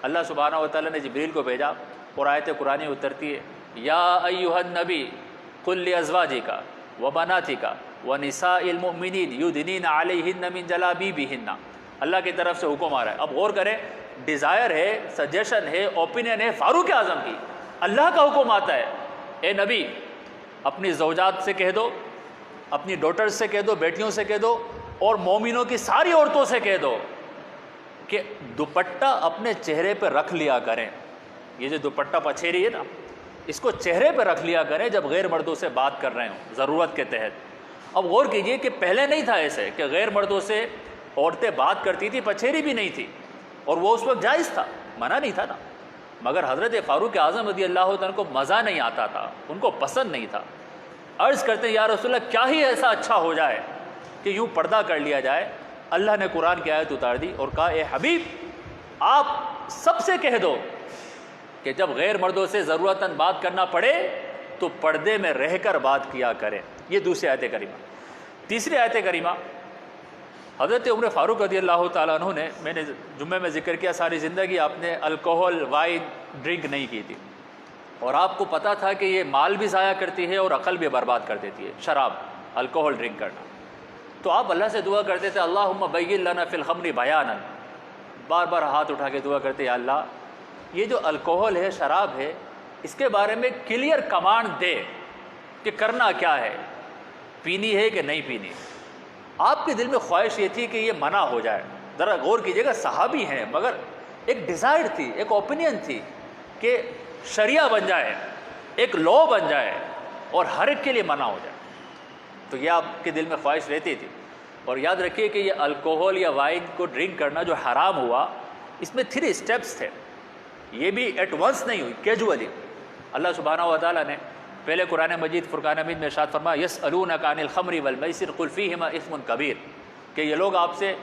اللہ سبحانہ و تعالیٰ نے جبریل کو بھیجا اور آیت قرآنی اترتی ہے یا ایھا النبی قل لازواجک وبناتک ونساء المؤمنین یدنین علیہن من جلابیبہن۔ اللہ کی طرف سے حکم آ رہا ہے۔ اب غور کریں، ڈیزائر ہے، سجیشن ہے، اوپینین ہے فاروق اعظم کی، اللہ کا حکم آتا ہے اے نبی اپنی زوجات سے کہہ دو، اپنی ڈاٹرز سے کہہ دو، بیٹیوں سے کہہ دو، اور مومنوں کی ساری عورتوں سے کہہ دو کہ دوپٹہ اپنے چہرے پہ رکھ لیا کریں۔ یہ جو دوپٹہ پچھیری ہے نا، اس کو چہرے پہ رکھ لیا کریں جب غیر مردوں سے بات کر رہے ہوں ضرورت کے تحت۔ اب غور کیجئے کہ پہلے نہیں تھا ایسے کہ غیر مردوں سے عورتیں بات کرتی تھی، پچھیری بھی نہیں تھی، اور وہ اس وقت جائز تھا، منع نہیں تھا نا۔ مگر حضرت فاروق اعظم رضی اللہ تعالیٰ کو مزہ نہیں آتا تھا، ان کو پسند نہیں تھا۔ عرض کرتے یا رسول اللہ کیا ہی ایسا اچھا ہو جائے کہ یوں پردہ کر لیا جائے۔ اللہ نے قرآن کی آیت اتار دی اور کہا اے حبیب آپ سب سے کہہ دو کہ جب غیر مردوں سے ضرورتاً بات کرنا پڑے تو پردے میں رہ کر بات کیا کریں۔ یہ دوسری آیت کریمہ۔ تیسری آیت کریمہ، حضرت عمر فاروق رضی اللہ تعالیٰ عنہ نے، میں نے جمعے میں ذکر کیا، ساری زندگی آپ نے الکوہل، وائن ڈرنک نہیں کی تھی، اور آپ کو پتہ تھا کہ یہ مال بھی ضائع کرتی ہے اور عقل بھی برباد کر دیتی ہے، شراب، الکوہل ڈرنک کرنا۔ تو آپ اللہ سے دعا کرتے تھے اللہم بین لنا فی الخمر بیانا، بار بار ہاتھ اٹھا کے دعا کرتے یا اللہ یہ جو الکوہل ہے، شراب ہے، اس کے بارے میں کلیئر کمانڈ دے کہ کرنا کیا ہے، پینی ہے کہ نہیں پینی۔ آپ کے دل میں خواہش یہ تھی کہ یہ منع ہو جائے۔ ذرا غور کیجیے گا، صحابی ہیں مگر ایک ڈیزائر تھی، ایک اوپینین تھی کہ شریعہ بن جائے، ایک لا بن جائے اور ہر ایک کے لیے منع ہو جائے۔ تو یہ آپ کے دل میں خواہش رہتی تھی۔ اور یاد رکھیے کہ یہ الکوہل یا وائن کو ڈرنک کرنا جو حرام ہوا، اس میں 3 اسٹیپس تھے، یہ بھی ایٹ ونس نہیں ہوئی، کیجولی۔ اللہ سبحانہ و تعالیٰ نے پہلے قرآن مجید فرقان حمید میں ارشاد فرمایا یسألونک عن الخمر والمیسر قل فیہما اثم کبیر، کہ یہ لوگ آپ سے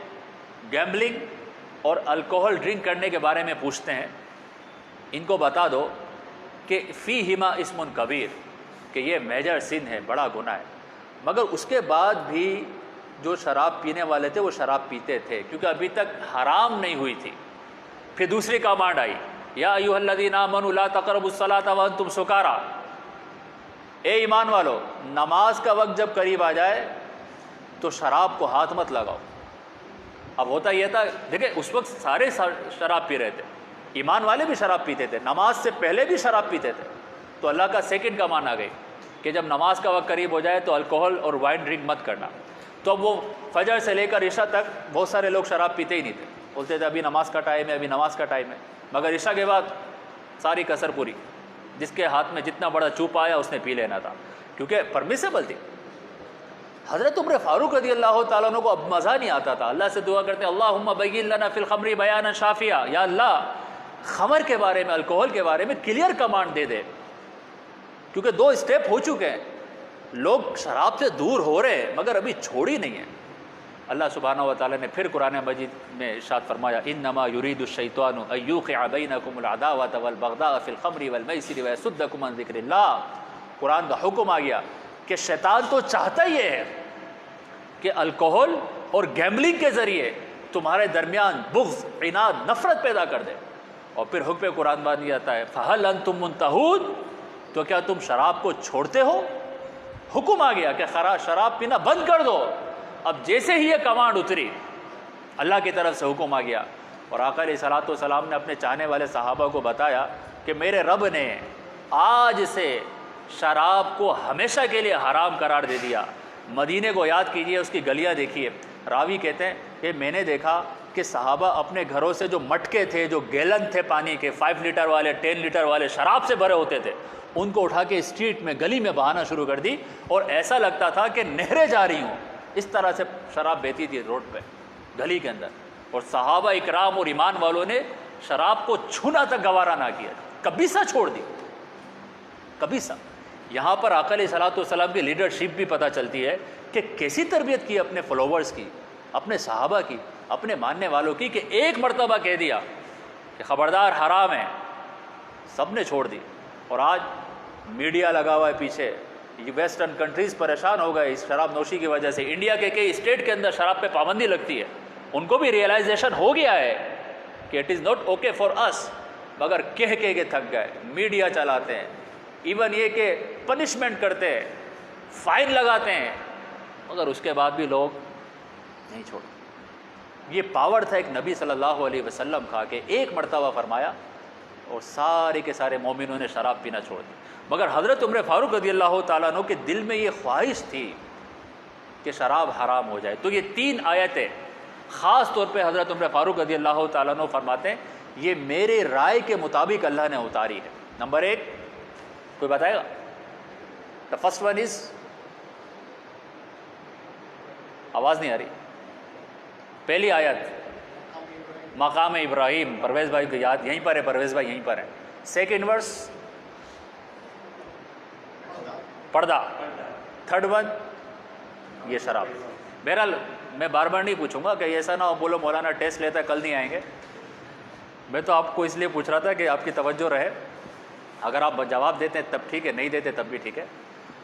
گیمبلنگ اور الکوہل ڈرنک کرنے کے بارے میں پوچھتے ہیں، ان کو بتا دو کہ فیہما اثم کبیر، کہ یہ میجر سن ہے، بڑا گناہ ہے۔ مگر اس کے بعد بھی جو شراب پینے والے تھے وہ شراب پیتے تھے، کیونکہ ابھی تک حرام نہیں ہوئی تھی۔ پھر دوسری کمانڈ آئی یا ایھا الذین آمنوا لا تقربوا الصلاۃ وانتم سکارا، اے ایمان والو نماز کا وقت جب قریب آ جائے تو شراب کو ہاتھ مت لگاؤ۔ اب ہوتا یہ تھا، دیکھیں اس وقت سارے شراب پی رہے تھے، ایمان والے بھی شراب پیتے تھے، نماز سے پہلے بھی شراب پیتے تھے. تو اللہ کا سیکنڈ کمانڈ آ گئی کہ جب نماز کا وقت قریب ہو جائے تو الکوہل اور وائن ڈرنک مت کرنا. تو اب وہ فجر سے لے کر عشاء تک بہت سارے لوگ شراب پیتے ہی نہیں تھے، بولتے تھے ابھی نماز کا ٹائم ہے، ابھی نماز کا ٹائم ہے. مگر عشاء کے بعد ساری کسر پوری، جس کے ہاتھ میں جتنا بڑا چوپ آیا اس نے پی لینا تھا، کیونکہ پرمیسیبل تھی. حضرت عمر فاروق رضی اللہ تعالیٰ عنہ کو اب مزہ نہیں آتا تھا، اللہ سے دعا کرتے اللہم بین لنا فی الخمر بیانا شافیہ، یا اللہ خمر کے بارے میں، الکوہل کے بارے میں کلیئر کمانڈ دے دے، کیونکہ 2 اسٹیپ ہو چکے ہیں، لوگ شراب سے دور ہو رہے ہیں مگر ابھی چھوڑی نہیں ہے. اللہ سبحانہ و تعالیٰ نے پھر قرآن مجید میں ارشاد فرمایا انما یرید الشیطان ان یوقع بینکم العداوۃ والبغضاء فی الخمر والمیسر ویصدکم عن ذکر اللہ. قرآن کا حکم آ گیا کہ شیطان تو چاہتا یہ ہے کہ الکوہل اور گیمبلنگ کے ذریعے تمہارے درمیان بغض، عناد، نفرت پیدا کر دے. اور پھر حکم قرآن بان جاتا ہے فہل انتم منتہون، تو کیا تم شراب کو چھوڑتے ہو؟ حکم آ گیا کہ شراب پینا بند کر دو. اب جیسے ہی یہ کمانڈ اتری اللہ کی طرف سے حکم آ گیا، اور آقا علیہ الصلوۃ والسلام نے اپنے چاہنے والے صحابہ کو بتایا کہ میرے رب نے آج سے شراب کو ہمیشہ کے لیے حرام قرار دے دیا. مدینے کو یاد کیجئے، اس کی گلیاں دیکھیے. راوی کہتے ہیں کہ میں نے دیکھا کہ صحابہ اپنے گھروں سے جو مٹکے تھے، جو گیلن تھے پانی کے، 5 لیٹر والے، 10 لیٹر والے شراب سے بھرے ہوتے تھے، ان کو اٹھا کے اسٹریٹ میں، گلی میں بہانا شروع کر دی، اور ایسا لگتا تھا کہ نہریں جا رہی ہوں. اس طرح سے شراب بہتی تھی روڈ پہ، گلی کے اندر. اور صحابہ اکرام اور ایمان والوں نے شراب کو چھونا تک گوارا نہ کیا، کبھی سا چھوڑ دی، کبھی سا. یہاں پر آقا علیہ الصلوۃ والسلام کی لیڈرشپ بھی پتہ چلتی ہے کہ کیسی تربیت کی اپنے فالوورز کی، اپنے صحابہ کی، اپنے ماننے والوں کی، کہ ایک مرتبہ کہہ دیا کہ خبردار حرام ہے، سب نے چھوڑ دی. اور آج میڈیا لگا ہوا ہے پیچھے، یہ ویسٹرن کنٹریز پریشان ہو گئے اس شراب نوشی کی وجہ سے. انڈیا کے کئی اسٹیٹ کے اندر شراب پہ پابندی لگتی ہے، ان کو بھی ریئلائزیشن ہو گیا ہے کہ it is not okay for us, مگر کہہ کے تھک گئے. میڈیا چلاتے ہیں، ایون یہ کہ پنشمنٹ کرتے ہیں، فائن لگاتے ہیں، مگر اس کے بعد بھی لوگ نہیں چھوڑتے. یہ پاور تھا ایک نبی صلی اللہ علیہ وسلم کا کہ ایک مرتبہ فرمایا اور سارے کے سارے مومنوں نے شراب پینا چھوڑ دی. مگر حضرت عمر فاروق رضی اللہ تعالیٰ عنہ کے دل میں یہ خواہش تھی کہ شراب حرام ہو جائے. تو یہ 3 آیتیں خاص طور پہ حضرت عمر فاروق رضی اللہ تعالیٰ عنہ فرماتے ہیں یہ میرے رائے کے مطابق اللہ نے اتاری ہے. نمبر 1 کوئی بتائے گا؟ دا فرسٹ ون از، آواز نہیں آ رہی، پہلی آیت مقام ابراہیم. پرویز بھائی کو یاد، یہیں پر ہے، پرویز بھائی یہیں پر ہے. سیکنڈ ورس پردہ. تھرڈ ون یہ شراب. بہرحال میں بار بار نہیں پوچھوں گا کہ ایسا نہ ہو بولو مولانا ٹیسٹ لیتا ہے کل نہیں آئیں گے. میں تو آپ کو اس لیے پوچھ رہا تھا کہ آپ کی توجہ رہے. اگر آپ جواب دیتے ہیں تب ٹھیک ہے، نہیں دیتے تب بھی ٹھیک ہے.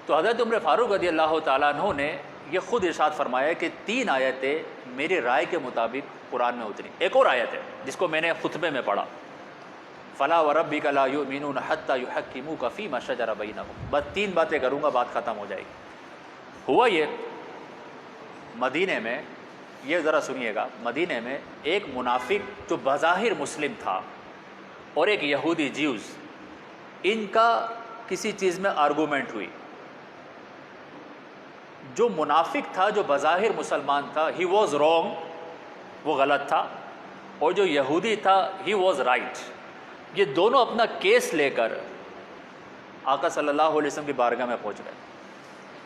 تو حضرت عمر فاروق رضی اللہ تعالیٰ عنہ نے یہ خود ارشاد فرمایا کہ 3 آیتیں میری رائے کے مطابق قرآن میں اتری. ایک اور آیت ہے جس کو میں نے خطبے میں پڑھا، فلا وربک لا یؤمنون حتی یحکموک فیما شجر بینہم. بس 3 باتیں کروں گا، بات ختم ہو جائے گی. ہوا یہ مدینے میں، یہ ذرا سنیے گا، مدینے میں ایک منافق جو بظاہر مسلم تھا اور ایک یہودی جیوز، ان کا کسی چیز میں آرگومنٹ ہوئی. جو منافق تھا، جو بظاہر مسلمان تھا، ہی واز رانگ، وہ غلط تھا، اور جو یہودی تھا ہی واز رائٹ. یہ دونوں اپنا کیس لے کر آقا صلی اللہ علیہ وسلم کی بارگاہ میں پہنچ گئے.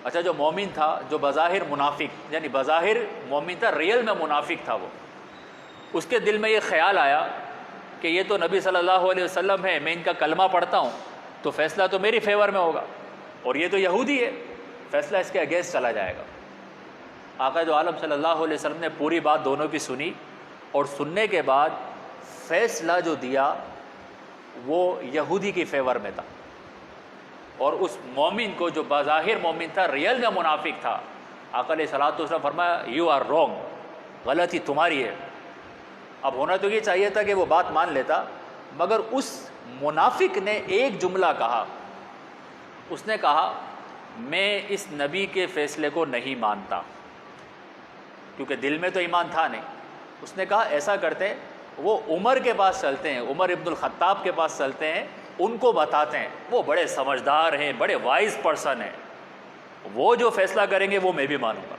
اچھا، جو مومن تھا، جو بظاہر منافق، یعنی بظاہر مومن تھا، ریل میں منافق تھا، وہ اس کے دل میں یہ خیال آیا کہ یہ تو نبی صلی اللہ علیہ وسلم ہے، میں ان کا کلمہ پڑھتا ہوں تو فیصلہ تو میری فیور میں ہوگا، اور یہ تو یہودی ہے، فیصلہ اس کے اگینسٹ چلا جائے گا. آقا جو عالم صلی اللہ علیہ وسلم نے پوری بات دونوں کی سنی، اور سننے کے بعد فیصلہ جو دیا وہ یہودی کی فیور میں تھا. اور اس مومن کو جو بظاہر مومن تھا، ریل میں منافق تھا، آقا علیہ الصلوۃ والسلام فرمایا یو آر رانگ، غلطی تمہاری ہے. اب ہونا تو یہ چاہیے تھا کہ وہ بات مان لیتا، مگر اس منافق نے ایک جملہ کہا. اس نے کہا میں اس نبی کے فیصلے کو نہیں مانتا، کیونکہ دل میں تو ایمان تھا نہیں. اس نے کہا ایسا کرتے، وہ عمر کے پاس چلتے ہیں، عمر ابن الخطاب کے پاس چلتے ہیں، ان کو بتاتے ہیں، وہ بڑے سمجھدار ہیں، بڑے وائز پرسن ہیں، وہ جو فیصلہ کریں گے وہ میں بھی مانوں گا۔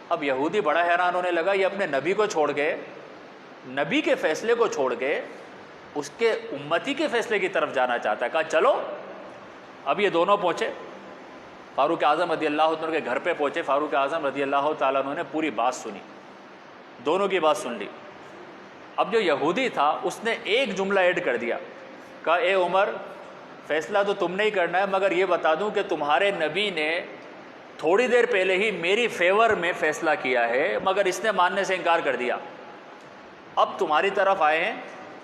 اب یہودی بڑا حیران ہونے لگا، یہ اپنے نبی کو چھوڑ کے، نبی کے فیصلے کو چھوڑ کے اس کے امتی کے فیصلے کی طرف جانا چاہتا ہے۔ کہا چلو۔ اب یہ دونوں پہنچے، فاروق اعظم رضی اللہ عنہ کے گھر پہ پہنچے۔ فاروق اعظم رضی اللہ تعالیٰ عنہ نے پوری بات سنی، دونوں کی بات سن لی۔ اب جو یہودی تھا اس نے ایک جملہ ایڈ کر دیا، کہا اے عمر، فیصلہ تو تم نے ہی کرنا ہے، مگر یہ بتا دوں کہ تمہارے نبی نے تھوڑی دیر پہلے ہی میری فیور میں فیصلہ کیا ہے، مگر اس نے ماننے سے انکار کر دیا۔ اب تمہاری طرف آئے ہیں،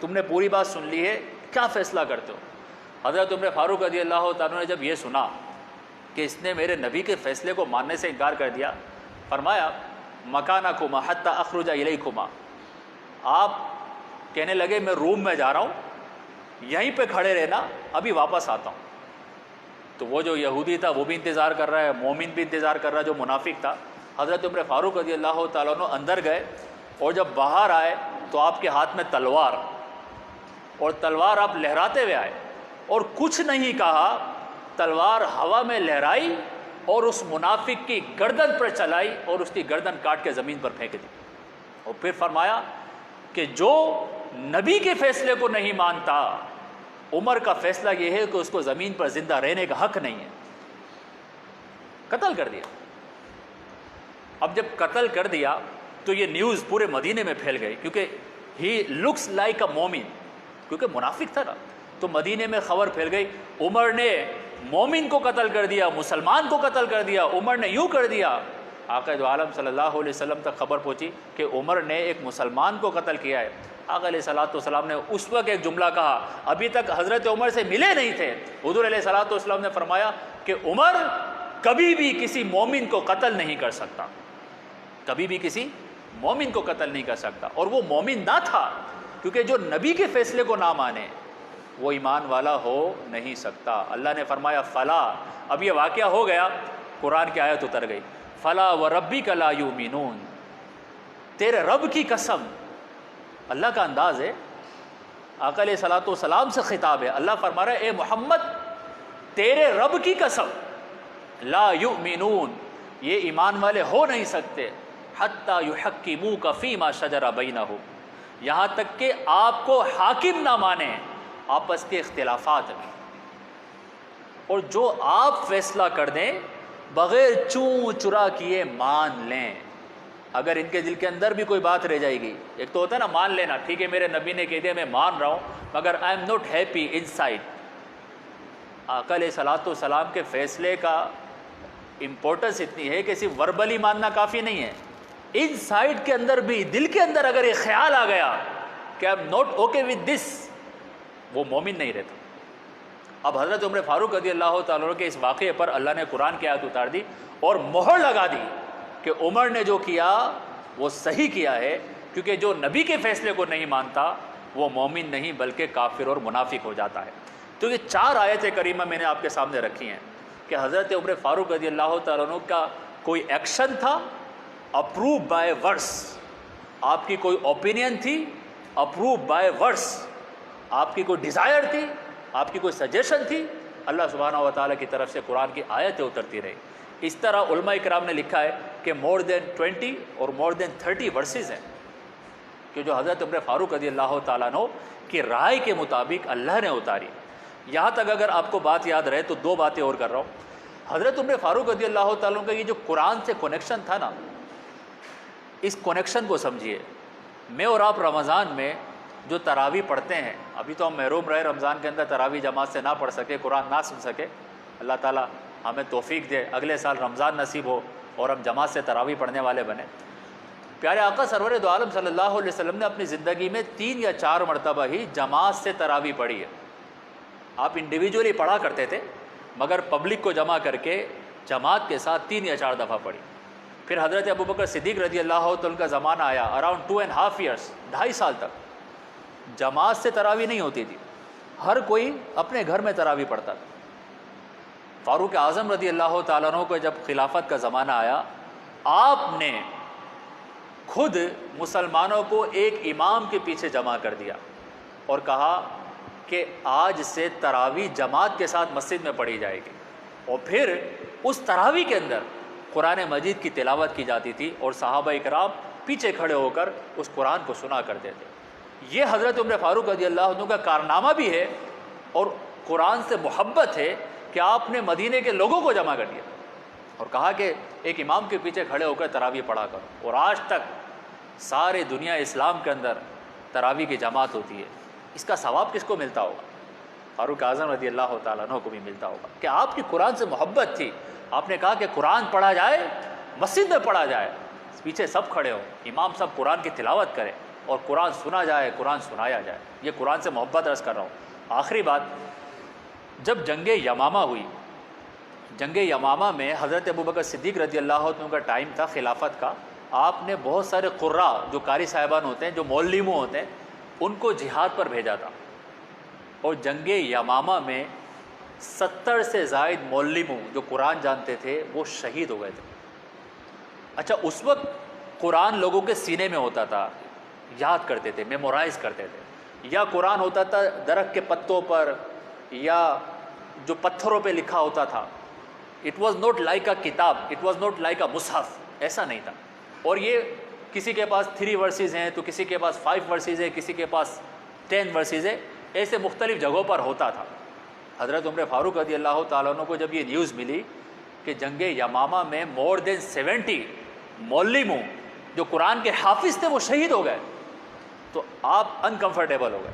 تم نے پوری بات سن لی ہے، کیا فیصلہ کرتے ہو؟ حضرت عمر فاروق رضی اللہ تعالیٰ نے جب یہ سنا کہ اس نے میرے نبی کے فیصلے کو ماننے سے انکار کر دیا، فرمایا مکانکما حتی اخرج الیکما، آپ کہنے لگے میں روم میں جا رہا ہوں، یہیں پہ کھڑے رہنا، ابھی واپس آتا ہوں۔ تو وہ جو یہودی تھا وہ بھی انتظار کر رہا ہے، مومن بھی انتظار کر رہا ہے جو منافق تھا۔ حضرت عمر فاروق رضی اللہ تعالیٰ عنہ اندر گئے، اور جب باہر آئے تو آپ کے ہاتھ میں تلوار، اور تلوار آپ لہراتے ہوئے آئے، اور کچھ نہیں کہا، تلوار ہوا میں لہرائی اور اس منافق کی گردن پر چلائی اور اس کی گردن کاٹ کے زمین پر پھینک دی، اور پھر فرمایا کہ جو نبی کے فیصلے کو نہیں مانتا، عمر کا فیصلہ یہ ہے کہ اس کو زمین پر زندہ رہنے کا حق نہیں ہے۔ قتل کر دیا۔ اب جب قتل کر دیا تو یہ نیوز پورے مدینے میں پھیل گئی، کیونکہ ہی لکس لائک اے مومن، کیونکہ منافق تھا نا، تو مدینے میں خبر پھیل گئی عمر نے مومن کو قتل کر دیا، مسلمان کو قتل کر دیا، عمر نے یوں کر دیا۔ آقا دو عالم صلی اللہ علیہ وسلم تک خبر پہنچی کہ عمر نے ایک مسلمان کو قتل کیا ہے۔ آقا علیہ الصلوۃ والسلام نے اس وقت ایک جملہ کہا، ابھی تک حضرت عمر سے ملے نہیں تھے، حضور علیہ الصلوۃ والسلام نے فرمایا کہ عمر کبھی بھی کسی مومن کو قتل نہیں کر سکتا، کبھی بھی کسی مومن کو قتل نہیں کر سکتا۔ اور وہ مومن نہ تھا، کیونکہ جو نبی کے فیصلے کو نہ مانے وہ ایمان والا ہو نہیں سکتا۔ اللہ نے فرمایا فلا، اب یہ واقعہ ہو گیا، قرآن کی آیت اتر گئی، فلا وربک لا یؤمنون، تیرے رب کی قسم۔ اللہ کا انداز ہے، آقا علیہ الصلوۃ والسلام سے خطاب ہے، اللہ فرما رہا ہے اے محمد تیرے رب کی قسم، لا یؤمنون، یہ ایمان والے ہو نہیں سکتے، حتی یحکموک فیما شجر بینہم، یہاں تک کہ آپ کو حاکم نہ مانیں آپس کے اختلافات میں، اور جو آپ فیصلہ کر دیں بغیر چوں چرا کیے مان لیں۔ اگر ان کے دل کے اندر بھی کوئی بات رہ جائے گی، ایک تو ہوتا ہے نا مان لینا، ٹھیک ہے میرے نبی نے کہہ دیا میں مان رہا ہوں، مگر I am not happy in side. آقا علیہ الصلوۃ والسلام کے فیصلے کا امپورٹنس اتنی ہے کہ صرف وربلی ماننا کافی نہیں ہے، ان سائڈ کے اندر بھی، دل کے اندر اگر ایک خیال آ گیا کہ I am not okay with this, وہ مومن نہیں رہتا۔ اب حضرت عمر فاروق رضی اللہ تعالیٰ عنہ کے اس واقعے پر اللہ نے قرآن کی آیت اتار دی اور مہر لگا دی کہ عمر نے جو کیا وہ صحیح کیا ہے، کیونکہ جو نبی کے فیصلے کو نہیں مانتا وہ مومن نہیں بلکہ کافر اور منافق ہو جاتا ہے۔ تو یہ 4 آیتیں کریمہ میں نے آپ کے سامنے رکھی ہیں کہ حضرت عمر فاروق رضی اللہ تعالیٰ عنہ کا کوئی ایکشن تھا اپروو بائی ورس، آپ کی کوئی اوپینین تھی اپروو بائی ورس، آپ کی کوئی ڈیزائر تھی، آپ کی کوئی سجیشن تھی، اللہ سبحانہ و تعالیٰ کی طرف سے قرآن کی آیتیں اترتی رہی۔ اس طرح علماء کرام نے لکھا ہے کہ more than 20 اور more than 30 ورسز ہیں کہ جو حضرت عمر فاروق رضی اللہ تعالیٰ عنہ کی رائے کے مطابق اللہ نے اتاری۔ یہاں تک اگر آپ کو بات یاد رہے تو 2 باتیں اور کر رہا ہوں۔ حضرت عمر فاروق رضی اللہ تعالیٰ عنہ کا یہ جو قرآن سے کنیکشن تھا نا، اس کنیکشن کو سمجھیے۔ میں اور آپ رمضان میں جو تراویح پڑھتے ہیں، ابھی تو ہم محروم رہے رمضان کے اندر تراویح جماعت سے نہ پڑھ سکے، قرآن نہ سن سکے، اللہ تعالیٰ ہمیں توفیق دے اگلے سال رمضان نصیب ہو اور ہم جماعت سے تراویح پڑھنے والے بنے۔ پیارے آقا سرور دو عالم صلی اللہ علیہ وسلم نے اپنی زندگی میں 3 یا 4 مرتبہ ہی جماعت سے تراویح پڑھی ہے۔ آپ انڈیویجولی پڑھا کرتے تھے، مگر پبلک کو جمع کر کے جماعت کے ساتھ 3 یا 4 دفعہ پڑھی۔ پھر حضرت ابوبکر صدیق رضی اللہ عنہ کا زمانہ آیا، اراؤنڈ 2.5 ایئرس، 2.5 سال تک جماعت سے تراویح نہیں ہوتی تھی، ہر کوئی اپنے گھر میں تراویح پڑھتا تھا۔ فاروق اعظم رضی اللہ تعالیٰ عنہ کو جب خلافت کا زمانہ آیا، آپ نے خود مسلمانوں کو ایک امام کے پیچھے جمع کر دیا اور کہا کہ آج سے تراویح جماعت کے ساتھ مسجد میں پڑھی جائے گی، اور پھر اس تراویح کے اندر قرآن مجید کی تلاوت کی جاتی تھی اور صحابہ اکرام پیچھے کھڑے ہو کر اس قرآن کو سنا کرتے تھے۔ یہ حضرت عمر فاروق رضی اللہ عنہ کا کارنامہ بھی ہے اور قرآن سے محبت ہے کہ آپ نے مدینے کے لوگوں کو جمع کر دیا اور کہا کہ ایک امام کے پیچھے کھڑے ہو کر تراویح پڑھا کرو، اور آج تک سارے دنیا اسلام کے اندر تراویح کی جماعت ہوتی ہے۔ اس کا ثواب کس کو ملتا ہوگا؟ فاروق اعظم رضی اللہ تعالیٰ عنہ کو بھی ملتا ہوگا کہ آپ کی قرآن سے محبت تھی، آپ نے کہا کہ قرآن پڑھا جائے، مسجد میں پڑھا جائے، پیچھے سب کھڑے ہوں، امام صاحب قرآن کی تلاوت کرے اور قرآن سنا جائے، قرآن سنایا جائے۔ یہ قرآن سے محبت عرض کر رہا ہوں۔ آخری بات، جب جنگ یمامہ ہوئی، جنگ یمامہ میں حضرت ابوبکر صدیق رضی اللہ عنہ کا ٹائم تھا خلافت کا، آپ نے بہت سارے قراء جو قاری صاحبان ہوتے ہیں، جو معلموں ہوتے ہیں، ان کو جہاد پر بھیجا تھا، اور جنگ یمامہ میں 70 سے زائد معلموں جو قرآن جانتے تھے وہ شہید ہو گئے تھے۔ اچھا، اس وقت قرآن لوگوں کے سینے میں ہوتا تھا، یاد کرتے تھے، میمورائز کرتے تھے، یا قرآن ہوتا تھا درخت کے پتوں پر یا جو پتھروں پہ لکھا ہوتا تھا۔ It was not like a کتاب، it was not like a مصحف، ایسا نہیں تھا۔ اور یہ کسی کے پاس 3 ورسز ہیں تو کسی کے پاس 5 ورسز ہیں، کسی کے پاس 10 ورسز ہیں، ایسے مختلف جگہوں پر ہوتا تھا۔ حضرت عمر فاروق رضی اللہ تعالیٰ عنہ کو جب یہ نیوز ملی کہ جنگ یمامہ میں more than 70 معلموں جو قرآن کے حافظ تھے وہ شہید ہو گئے، تو آپ انکمفرٹیبل ہو گئے۔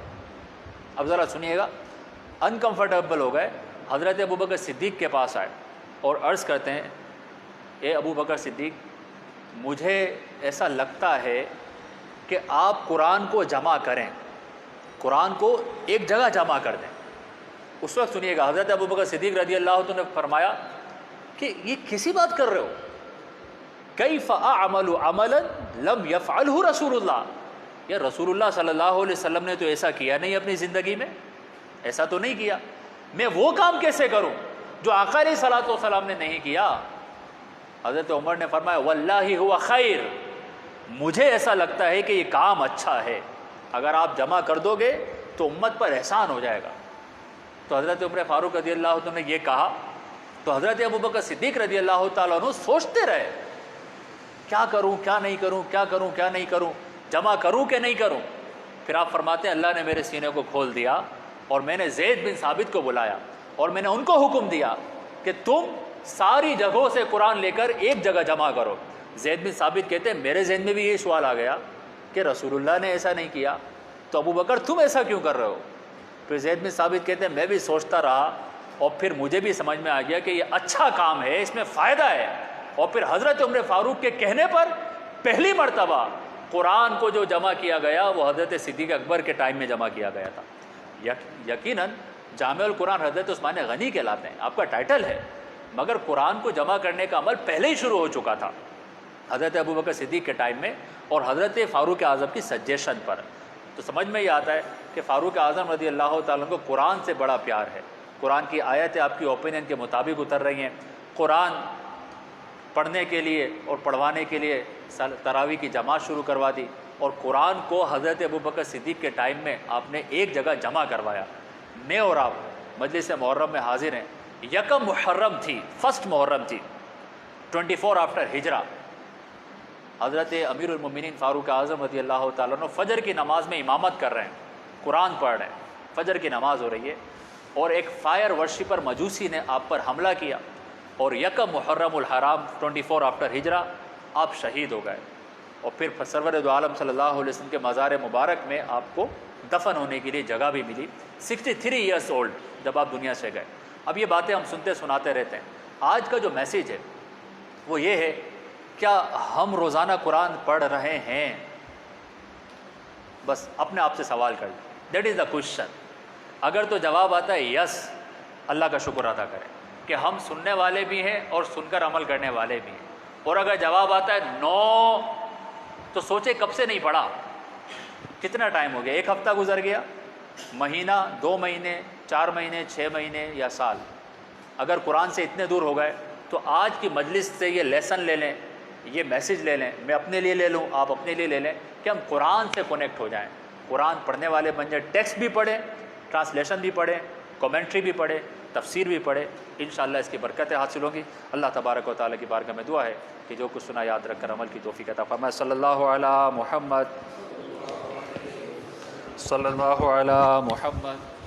اب ذرا سنیے گا، انکمفرٹیبل ہو گئے، حضرت ابوبکر صدیق کے پاس آئے اور عرض کرتے ہیں، اے ابوبکر صدیق، مجھے ایسا لگتا ہے کہ آپ قرآن کو جمع کریں، قرآن کو ایک جگہ جمع کر دیں۔ اس وقت سنیے گا، حضرت ابوبکر صدیق رضی اللہ عنہ نے فرمایا کہ یہ کسی بات کر رہے ہو، کیف اعمل عملا لم یفعلہ رسول اللہ، یا رسول اللہ صلی اللہ علیہ وسلم نے تو ایسا کیا نہیں اپنی زندگی میں، ایسا تو نہیں کیا، میں وہ کام کیسے کروں جو آقا علیہ الصلوۃ والسلام نے نہیں کیا؟ حضرت عمر نے فرمایا واللہ ہوا خیر، مجھے ایسا لگتا ہے کہ یہ کام اچھا ہے، اگر آپ جمع کر دو گے تو امت پر احسان ہو جائے گا۔ تو حضرت عمر فاروق رضی اللہ عنہ نے یہ کہا تو حضرت ابوبکر صدیق رضی اللہ تعالیٰ عنہ سوچتے رہے، کیا کروں کیا نہیں کروں، کیا کروں کیا نہیں کروں، جمع کروں کہ نہیں کروں۔ پھر آپ فرماتے ہیں اللہ نے میرے سینے کو کھول دیا اور میں نے زید بن ثابت کو بلایا اور میں نے ان کو حکم دیا کہ تم ساری جگہوں سے قرآن لے کر ایک جگہ جمع کرو۔ زید بن ثابت کہتے ہیں میرے ذہن میں بھی یہ سوال آ گیا کہ رسول اللہ نے ایسا نہیں کیا تو ابو بکر تم ایسا کیوں کر رہے ہو؟ پھر زید بن ثابت کہتے ہیں میں بھی سوچتا رہا اور پھر مجھے بھی سمجھ میں آ گیا کہ یہ اچھا کام ہے، اس میں فائدہ ہے، اور پھر حضرت عمر فاروق کے کہنے پر پہلی مرتبہ قرآن کو جو جمع کیا گیا وہ حضرت صدیق اکبر کے ٹائم میں جمع کیا گیا تھا۔ یقیناً جامع القرآن حضرت عثمان غنی کہلاتے ہیں، آپ کا ٹائٹل ہے، مگر قرآن کو جمع کرنے کا عمل پہلے ہی شروع ہو چکا تھا حضرت ابوبکر صدیق کے ٹائم میں اور حضرت فاروق اعظم کی سجیشن پر۔ تو سمجھ میں یہ آتا ہے کہ فاروق اعظم رضی اللہ تعالیٰ کو قرآن سے بڑا پیار ہے، قرآن کی آیتیں آپ کی اوپینین کے مطابق اتر رہی ہیں، قرآن پڑھنے کے لیے اور پڑھوانے کے لیے تراویح کی جماعت شروع کروا دی، اور قرآن کو حضرت ابوبکر صدیق کے ٹائم میں آپ نے ایک جگہ جمع کروایا۔ میں اور آپ مجلس محرم میں حاضر ہیں، یکم محرم تھی، فرسٹ محرم تھی، 24 آفٹر ہجرہ۔ حضرت امیر المومنین فاروق اعظم رضی اللہ تعالیٰ عنہ فجر کی نماز میں امامت کر رہے ہیں، قرآن پڑھ رہے ہیں، فجر کی نماز ہو رہی ہے، اور ایک فائر ورشپر مجوسی نے آپ پر حملہ کیا، اور یکم محرم الحرام 24 آفٹر ہجرہ آپ شہید ہو گئے، اور پھر سرور دو عالم صلی اللہ علیہ وسلم کے مزار مبارک میں آپ کو دفن ہونے کے لیے جگہ بھی ملی، 63 ایئرس اولڈ جب آپ دنیا سے گئے۔ اب یہ باتیں ہم سنتے سناتے رہتے ہیں، آج کا جو میسیج ہے وہ یہ ہے، کیا ہم روزانہ قرآن پڑھ رہے ہیں؟ بس اپنے آپ سے سوال کر لیں، دیٹ از دا کوشچن۔ اگر تو جواب آتا ہے یس، اللہ کا شکر ادا کریں کہ ہم سننے والے بھی ہیں اور سن کر عمل کرنے والے بھی ہیں، اور اگر جواب آتا ہے نو تو سوچے کب سے نہیں پڑھا، کتنا ٹائم ہو گیا، 1 ہفتہ گزر گیا، مہینہ، 2 مہینے، 4 مہینے، 6 مہینے یا سال۔ اگر قرآن سے اتنے دور ہو گئے تو آج کی مجلس سے یہ لیسن لے لیں یہ میسیج لے لیں، میں اپنے لیے لے لوں، آپ اپنے لیے لے لیں، کہ ہم قرآن سے کنیکٹ ہو جائیں، قرآن پڑھنے والے بن جائیں، ٹیکسٹ بھی پڑھیں، ٹرانسلیشن بھی پڑھیں، کومنٹری بھی پڑھیں، تفسیر بھی پڑھیں، انشاءاللہ اس کی برکتیں حاصل ہوں گی۔ اللہ تبارک و تعالیٰ کی بارگاہ میں دعا ہے کہ جو کچھ سنا یاد رکھ کر عمل کی توفیق عطا فرمائے۔ صلی اللہ علی محمد، صلی اللہ علی محمد۔